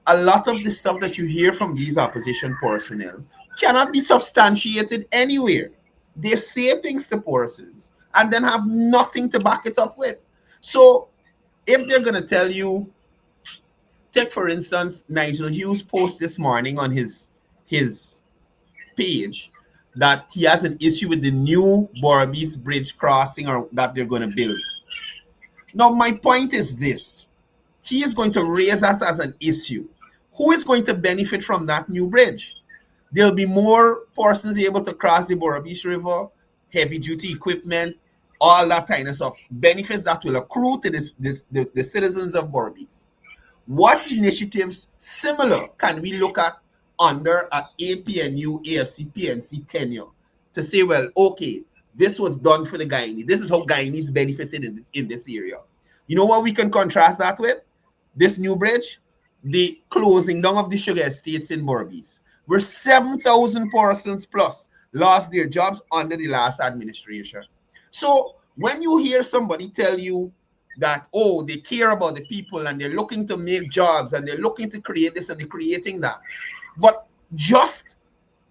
S6: A lot of the stuff that you hear from these opposition personnel cannot be substantiated anywhere. They say things to persons and then have nothing to back it up with. So if they're going to tell you, take for instance, Nigel Hughes' post this morning on his page that he has an issue with the new Borabis Bridge crossing or that they're going to build. Now, my point is this. He is going to raise that as an issue. Who is going to benefit from that new bridge? There'll be more persons able to cross the Borabis River, heavy-duty equipment, all that kind of stuff. Benefits that will accrue to the citizens of Borabis. What initiatives similar can we look at under an APNU, AFC, PNC tenure to say, well, okay, this was done for the Guyanese. This is how Guyanese benefited in this area. You know what we can contrast that with? This new bridge, the closing down of the sugar estates in Borabis, where 7,000 persons plus lost their jobs under the last administration. So when you hear somebody tell you that, oh, they care about the people and they're looking to make jobs and they're looking to create this and they're creating that. But just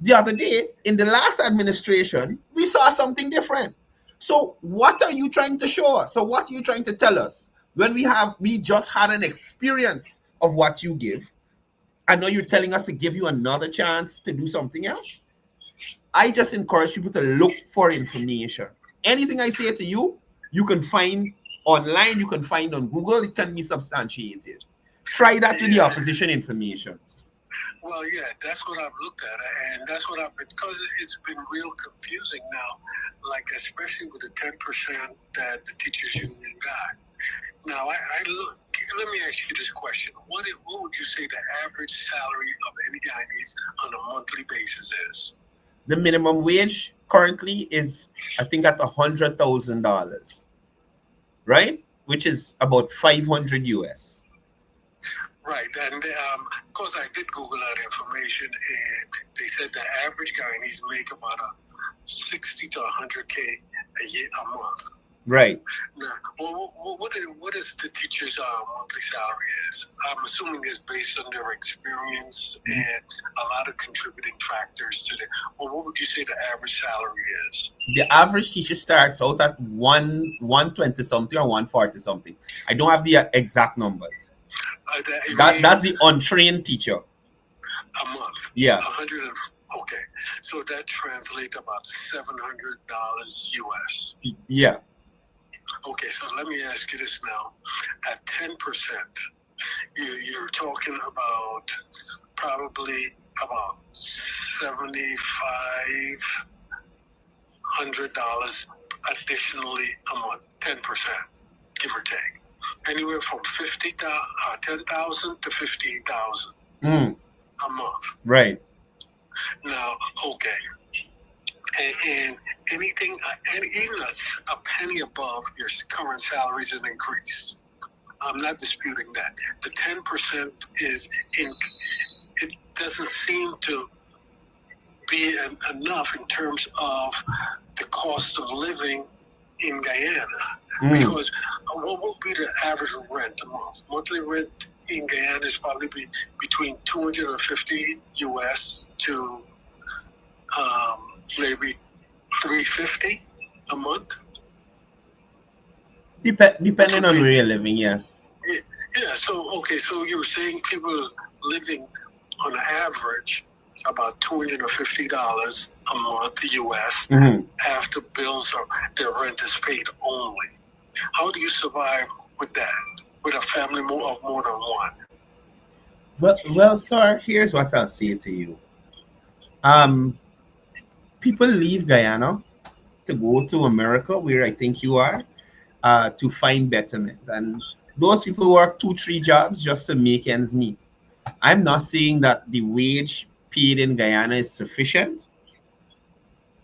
S6: the other day, in the last administration, we saw something different. So what are you trying to show us? So what are you trying to tell us when we just had an experience of what you give? I know you're telling us to give you another chance to do something else. I just encourage people to look for information. Anything I say to you, you can find online, you can find on Google, it can be substantiated. Try that with the opposition information.
S12: Well, yeah, that's what I've looked at, and that's what because it's been real confusing now, like especially with the 10% that the teachers union got. Now, let me ask you this question. What would you say the average salary of any Guyanese on a monthly basis is?
S6: The minimum wage currently is, I think, at $100,000, right? Which is about 500 US.
S12: Right, and because I did Google that information, and they said the average Guyanese make about 60 to 100K a month.
S6: Right.
S12: Now, what is the teacher's monthly salary is? I'm assuming it's based on their experience and a lot of contributing factors to it. Well, what would you say the average salary is?
S6: The average teacher starts out at 120 something or 140 something. I don't have the exact numbers. That's the untrained teacher.
S12: A month.
S6: Yeah.
S12: 100. Okay, so that translates about $700 US.
S6: Yeah.
S12: Okay, so let me ask you this now. At 10%, you're talking about probably about $7,500 additionally a month. 10%, give or take. Anywhere from 10,000 to 15,000 a month.
S6: Right.
S12: Now, okay, and anything, and even a penny above your current salary is an increase. I'm not disputing that. The 10% is in. It doesn't seem to be enough in terms of the cost of living in Guyana. Because what would be the average rent a month? Monthly rent in Guyana is probably between 250 US to maybe 350 a month.
S6: Depending on where you're living, yes.
S12: Yeah. So okay. So you were saying people living on average about $250 a month US after bills or their rent is paid only. How do you survive with that? With a family of more than one?
S6: Well, sir, here's what I'll say to you. People leave Guyana to go to America, where I think you are, to find betterment. And those people work 2-3 jobs just to make ends meet. I'm not saying that the wage paid in Guyana is sufficient.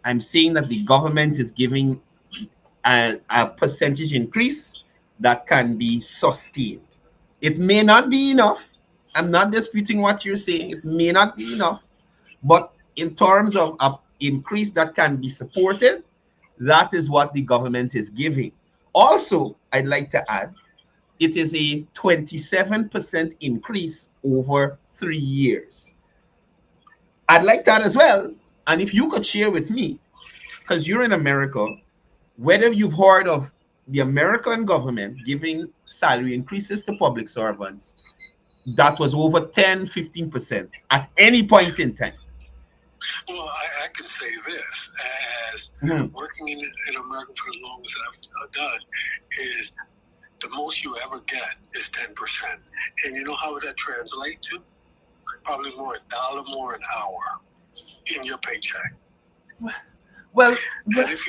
S6: I'm saying that the government is giving a percentage increase that can be sustained. It may not be enough. I'm not disputing what you're saying. It may not be enough. But in terms of an increase that can be supported, that is what the government is giving. Also, I'd like to add, it is a 27% increase over 3 years. I'd like that as well. And if you could share with me, because you're in America, whether you've heard of the American government giving salary increases to public servants that was over 10-15% at any point in time.
S12: Well, I can say this, as working in America for the longest I've done, is the most you ever get is 10%. And you know how that translates to? Probably more $1 more an hour in your paycheck.
S6: Well,
S12: and if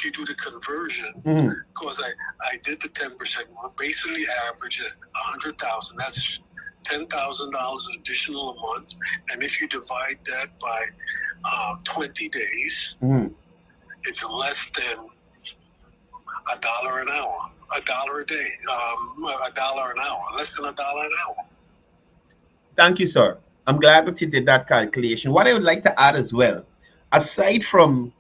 S12: you do the conversion, because I did the 10%, we're basically average at 100,000. That's $10,000 additional a month, and if you divide that by 20 days, it's less than $1 an hour, $1 a day, $1 an hour, less than $1 an hour.
S6: Thank you, sir. I'm glad that you did that calculation. What I would like to add as well, aside from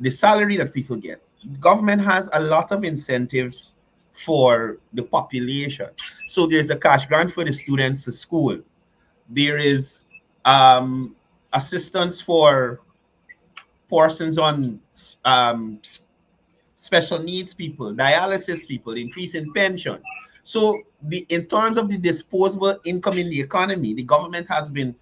S6: the salary that people get, the government has a lot of incentives for the population. So there's a cash grant for the students to school. There is assistance for persons on special needs people, dialysis people, increase in pension. So in terms of the disposable income in the economy, the government has been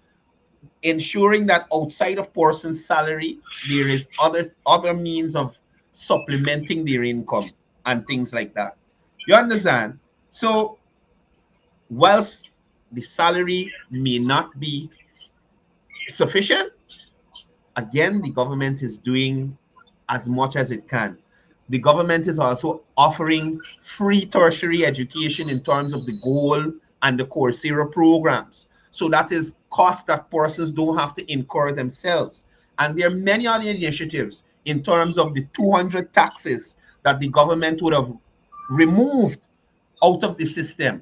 S6: ensuring that outside of person's salary, there is other means of supplementing their income and things like that. You understand? So whilst the salary may not be sufficient, again, the government is doing as much as it can. The government is also offering free tertiary education in terms of the GOAL and the Coursera programs. So that is cost that persons don't have to incur themselves. And there are many other initiatives in terms of the 200 taxes that the government would have removed out of the system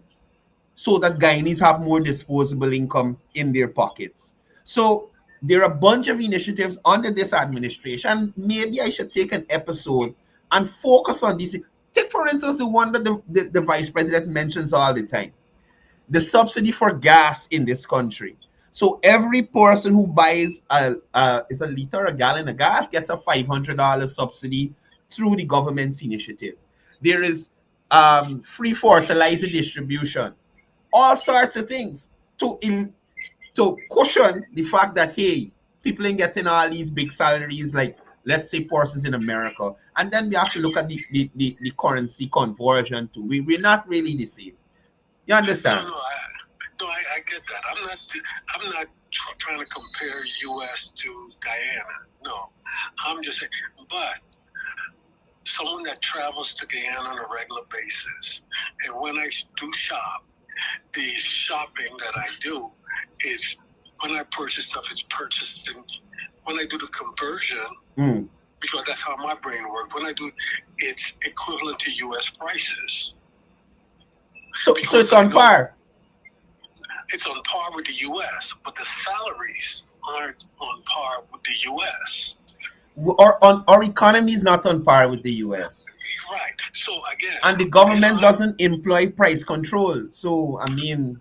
S6: so that Guyanese have more disposable income in their pockets. So there are a bunch of initiatives under this administration. Maybe I should take an episode and focus on these. Take, for instance, the one that the vice president mentions all the time, the subsidy for gas in this country. So every person who buys a liter, a gallon of gas gets a $500 subsidy through the government's initiative. There is free fertilizer distribution, all sorts of things to cushion the fact that, hey, people ain't getting all these big salaries like, let's say, persons in America. And then we have to look at the currency conversion too. We're not really the same. You understand?
S12: No, I get that. I'm not trying to compare U.S. to Guyana. No, I'm just saying. But someone that travels to Guyana on a regular basis, and when I do shop, the shopping that I do is when I purchase stuff, it's purchased in, when I do the conversion, because that's how my brain works. When I do, it's equivalent to U.S. prices.
S6: So it's on par.
S12: It's on par with the U.S., but the salaries aren't on par with the U.S.
S6: Our economy is not on par with the U.S.
S12: Right. So again,
S6: and the government doesn't employ price control. So I mean,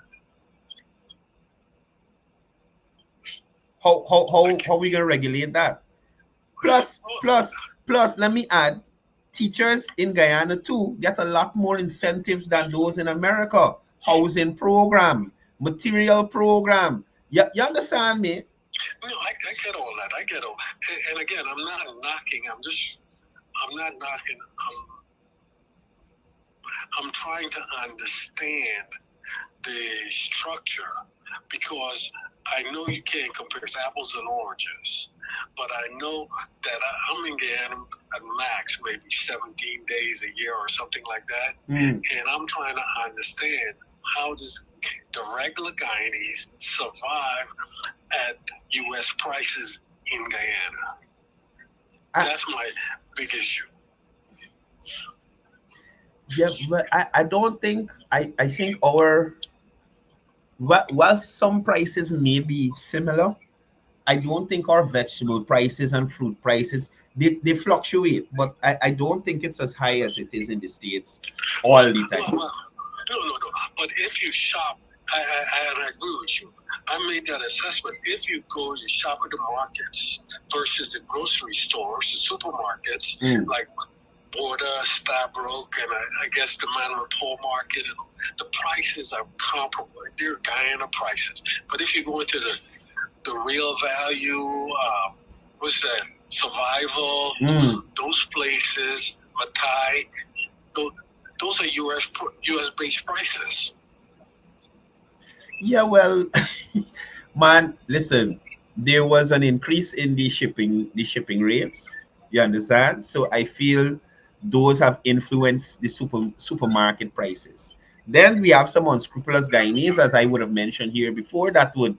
S6: how are we gonna regulate that? Plus, let me add, teachers in Guyana too get a lot more incentives than those in America. Housing program, material program. You understand me?
S12: No, I get all that. I get all. And again, I'm not knocking. I'm not knocking. I'm trying to understand the structure, because I know you can't compare apples and oranges, but I know that I'm in Guyana at max maybe 17 days a year or something like that, and I'm trying to understand how does the regular Guyanese survive at U.S. prices in Guyana. That's my big issue.
S6: Yeah, but I don't think, I think our, while some prices may be similar, I don't think our vegetable prices and fruit prices, they fluctuate, but I don't think it's as high as it is in the States all the time.
S12: No. But if you shop, I agree with you. I made that assessment. If you go and shop at the markets versus the grocery stores, the supermarkets, like Border, Stabrook, and I guess the Manor-Pole market, and the prices are comparable. They're Guyana prices. But if you go into the real value, what's that? Survival, those places, Matai, those are U.S. based prices.
S6: Yeah, well, man, listen, there was an increase in the shipping rates. You understand? So I feel those have influenced the supermarket prices. Then we have some unscrupulous Guyanese, as I would have mentioned here before, that would,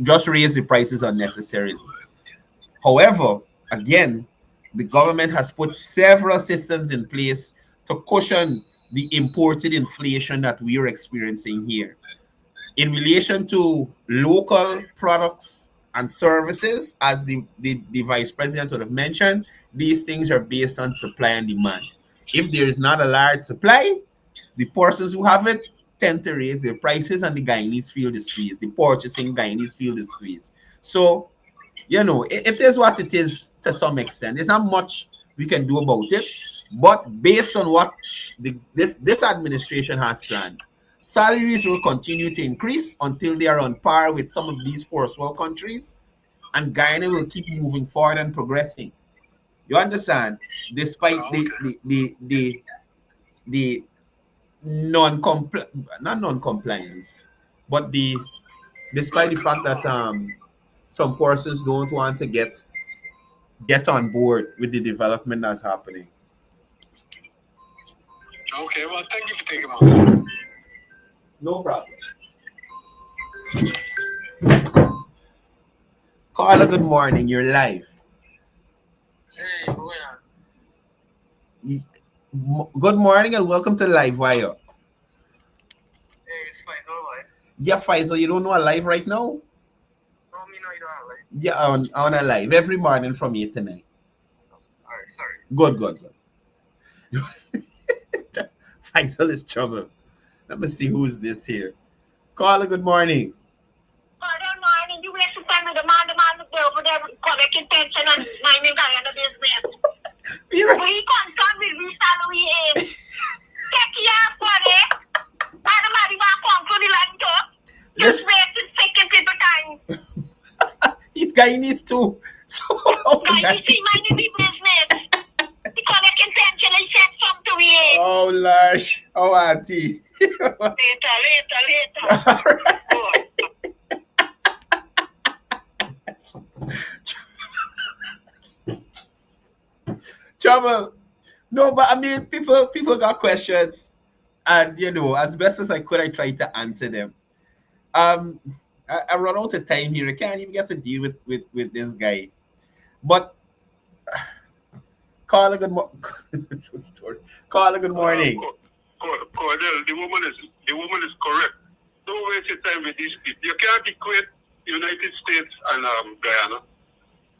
S6: just raise the prices unnecessarily. However, again, the government has put several systems in place to cushion the imported inflation that we are experiencing here. In relation to local products and services, as the vice president would have mentioned, these things are based on supply and demand. If there is not a large supply, the persons who have it tend to raise their prices, and the Guyanese feel the squeeze. The purchasing Guyanese feel the squeeze. So, it is what it is to some extent. There's not much we can do about it, but based on what this administration has planned, salaries will continue to increase until they are on par with some of these first world countries, and Guyana will keep moving forward and progressing. You understand? Despite the not non-compliance, but despite the fact that some persons don't want to get on board with the development that's happening.
S12: Okay, well, thank you for taking my call.
S6: No problem. Carla, good morning. You're live.
S12: Hey, where?
S6: Good morning and welcome to Livewire.
S12: Hey, it's fine, no live.
S6: Yeah, Faisal, you don't know a live right now?
S12: No, me no, you don't have live.
S6: Yeah, on a live every morning from 8 to 9.
S12: Alright, sorry.
S6: Good. Faisal is trouble. Let me see who's this here. Carla, good morning.
S13: Good morning. You waste some time with the man over there collecting pension and minding Guyana business. We can't with we salary in. Take care for it. Madam, come to the land talk. Just wasting second people time.
S6: He's Guyanese too. So
S13: Guyanese minding the business. The collecting pension and send some to me.
S6: Oh, Lush. Oh, Auntie.
S13: Later.
S6: All right. Trouble. No, but I mean, people got questions, and as best as I could, I tried to answer them. I I run out of time here. I can't even get to deal with this guy. But Carla, good morning. Carla, good morning.
S12: Cordell, the woman is correct. Don't waste your time with these people. You can't equate United States and Guyana.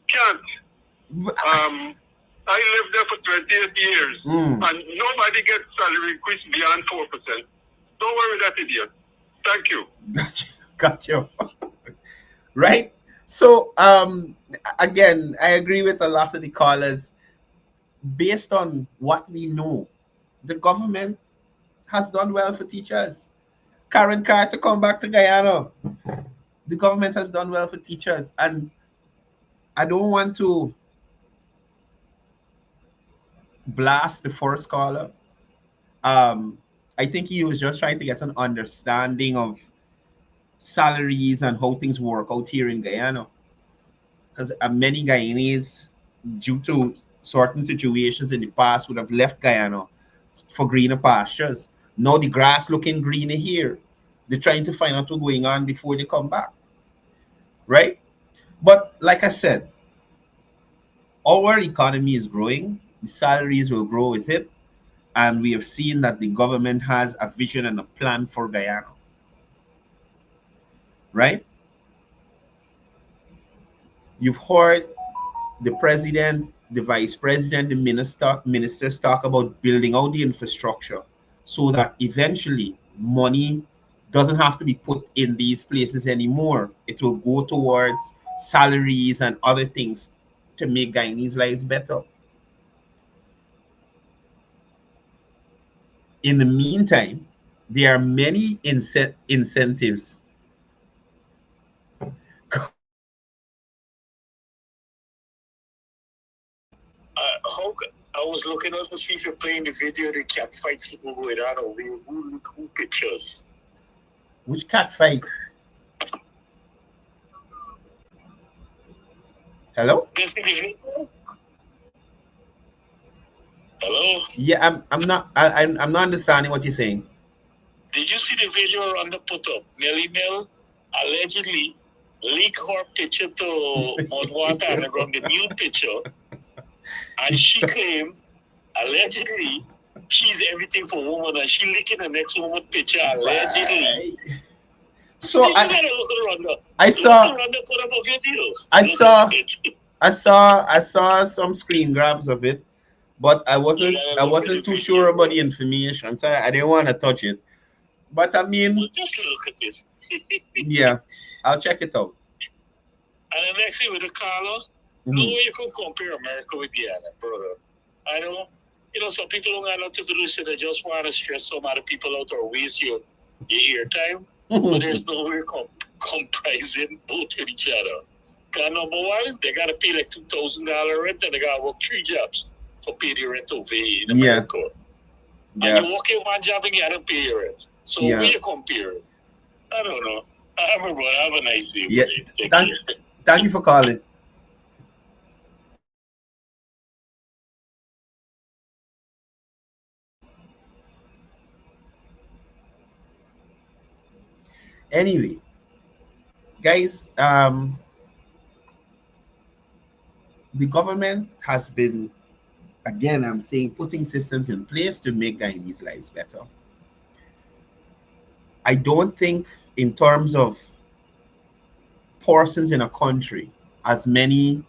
S12: Can't. I lived there for 28 years, and nobody gets salary increase beyond 4%. Don't worry that idiot. Thank you.
S6: Got you. Right? So, again, I agree with a lot of the callers. Based on what we know, the government has done well for teachers. Karen Carter come back to Guyana. The government has done well for teachers. And I don't want to blast the first caller. I think he was just trying to get an understanding of salaries and how things work out here in Guyana. Because many Guyanese, due to certain situations in the past, would have left Guyana for greener pastures. Now the grass looking greener here. They're trying to find out what's going on before they come back. Right? But like I said, our economy is growing. The salaries will grow with it. And we have seen that the government has a vision and a plan for Guyana. Right? You've heard the president, the vice president, the ministers talk about building out the infrastructure so that eventually money doesn't have to be put in these places anymore. It will go towards salaries and other things to make Guyanese lives better. In the meantime, there are many incentives.
S12: I was looking out to see if you're playing the video of the cat fights going on over here. Who pictures?
S6: Which cat fight? Hello?
S12: Hello?
S6: Yeah, I'm not understanding what you're saying.
S12: Did you see the video Rhonda put up? Nelly Mel allegedly leaked her picture to Mount Water and run the new picture. And she claimed, allegedly, she's everything for woman and she leaking the next woman picture, allegedly.
S6: So I saw some screen grabs of it, but I wasn't too sure about the information, so I didn't want to touch it. But I mean,
S12: just look at this.
S6: Yeah, I'll check it out.
S12: And the next thing with the caller, no way you can compare America with Guyana, brother. I know, some people don't have nothing to do, so they just want to stress some other people out or waste your airtime. But there's no way comprising both with each other. Because number one, they got to pay like $2,000 rent and they got to work 3 jobs to pay the rent over here in America.
S6: Yeah.
S12: And you work in one job and you don't pay your rent. So where you compare it? I don't know. Have a nice day.
S6: Yeah. Thank you for calling. Anyway, guys, the government has been, again, I'm saying, putting systems in place to make Guyanese lives better. I don't think in terms of persons in a country, as many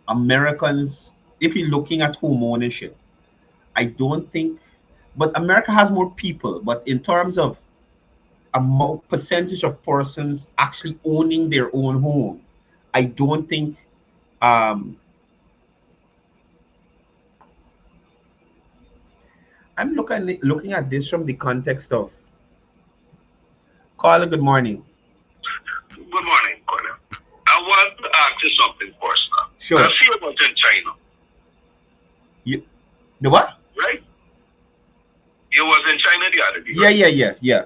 S6: Americans, if you're looking at home ownership, I don't think, but America has more people, but in terms of percentage of persons actually owning their own home, I don't think I'm looking at this from the context of Carla, good morning.
S12: Good morning, Carla. I want to ask you something personal.
S6: Sure.
S12: I see you was in China.
S6: The what?
S12: Right? You was in China the other day.
S6: Yeah.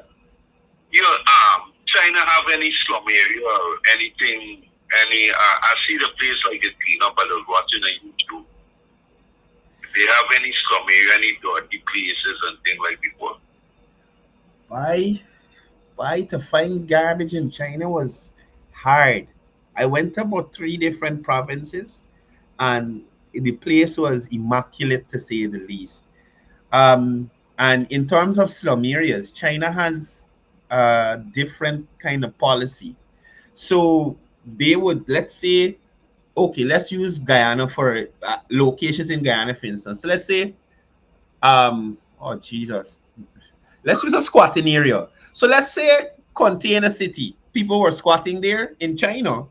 S12: China have any slum area or anything? I see the place like it's clean up. I was watching on YouTube. They have any slum area, any dirty places and things like before?
S6: Why to find garbage in China was hard. I went to about 3 different provinces, and the place was immaculate to say the least. And in terms of slum areas, China has a different kind of policy. So they would, let's say, okay, let's use Guyana for locations in Guyana, for instance. So let's say, oh Jesus, let's use a squatting area. So let's say Container City, people were squatting there in China.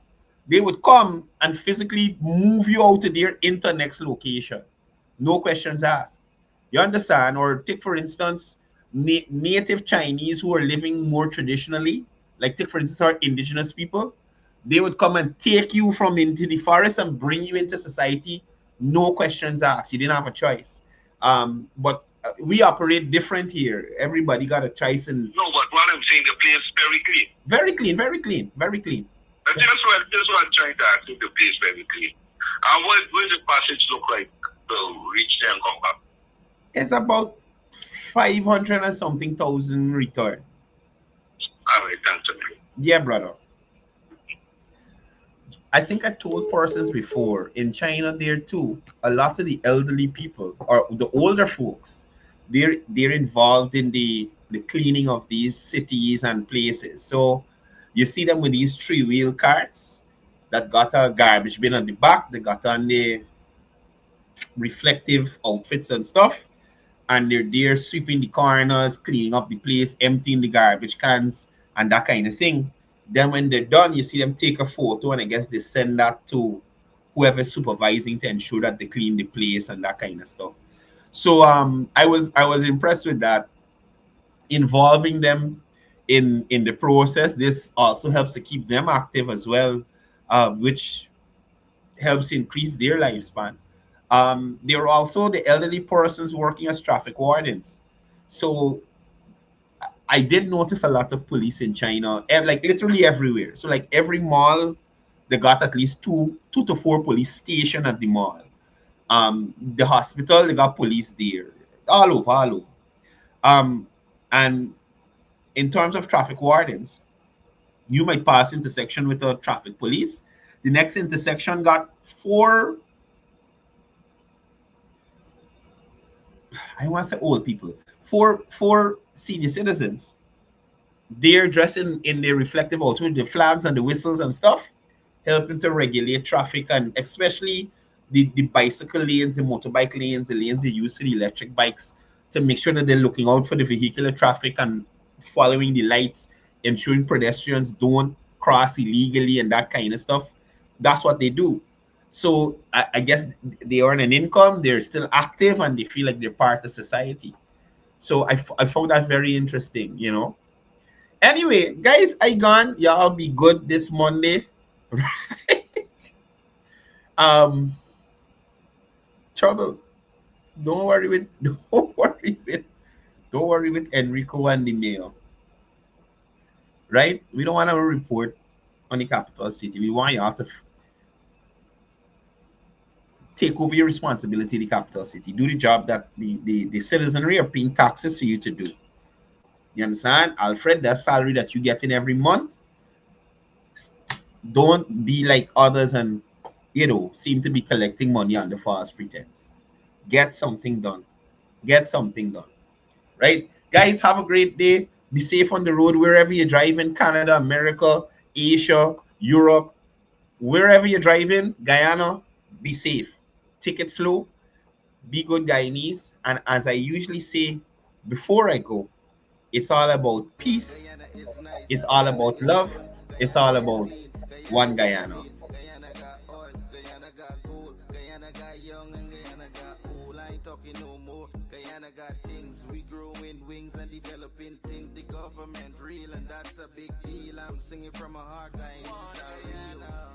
S6: They would come and physically move you out of there into next location. No questions asked. You understand? Or take, for instance, native Chinese who are living more traditionally, like take, for instance, our indigenous people. They would come and take you from into the forest and bring you into society. No questions asked. You didn't have a choice. But we operate different here. Everybody got a choice. And
S12: no, but what I'm saying, the place is very clean.
S6: Very clean, very clean, very clean.
S12: That's what I'm trying to ask, if the place is very clean. And what does the passage look like to reach there and come back?
S6: It's about 500 and something thousand return.
S12: All right, thanks a million.
S6: Yeah, brother. I think I told persons before, in China there too, a lot of the elderly people or the older folks, they're involved in the cleaning of these cities and places. So you see them with these 3-wheel carts that got a garbage bin at the back. They got on the reflective outfits and stuff, and they're there sweeping the corners, cleaning up the place, emptying the garbage cans and that kind of thing. Then when they're done, you see them take a photo, and I guess they send that to whoever's supervising to ensure that they clean the place and that kind of stuff. So I was impressed with that, involving them in the process. This also helps to keep them active as well, which helps increase their lifespan. There are also the elderly persons working as traffic wardens. So I did notice a lot of police in China, like literally everywhere. So like every mall, they got at least two to four police stations at the mall. The hospital, they got police there, all over. And in terms of traffic wardens, you might pass intersection with a traffic police. The next intersection got 4, I want to say old people, four senior citizens. They're dressed in their reflective outfit, the flags and the whistles and stuff, helping to regulate traffic, and especially the bicycle lanes, the motorbike lanes, the lanes they use for the electric bikes, to make sure that they're looking out for the vehicular traffic and following the lights, ensuring pedestrians don't cross illegally and that kind of stuff. That's what they do. So I guess they earn an income, they're still active, and they feel like they're part of society. So I found that very interesting, you know. Anyway, guys, I gone. Y'all be good this Monday, right? Trouble. Don't worry with Enrico and the mayor, right? We don't want to report on the capital city. We want y'all to take over your responsibility in the capital city. Do the job that the citizenry are paying taxes for you to do. You understand? Alfred, that salary that you get in every month, don't be like others and, you know, seem to be collecting money under false pretense. Get something done. Get something done. Right? Guys, have a great day. Be safe on the road wherever you're driving. Canada, America, Asia, Europe, wherever you're driving, Guyana, be safe. Take it slow. Be good Guyanese. And as I usually say before I go, it's all about peace. It's all about love. It's all about one Guyana.
S5: Developing things, the government real, and that's a big deal. I'm singing from a heart, Guyana.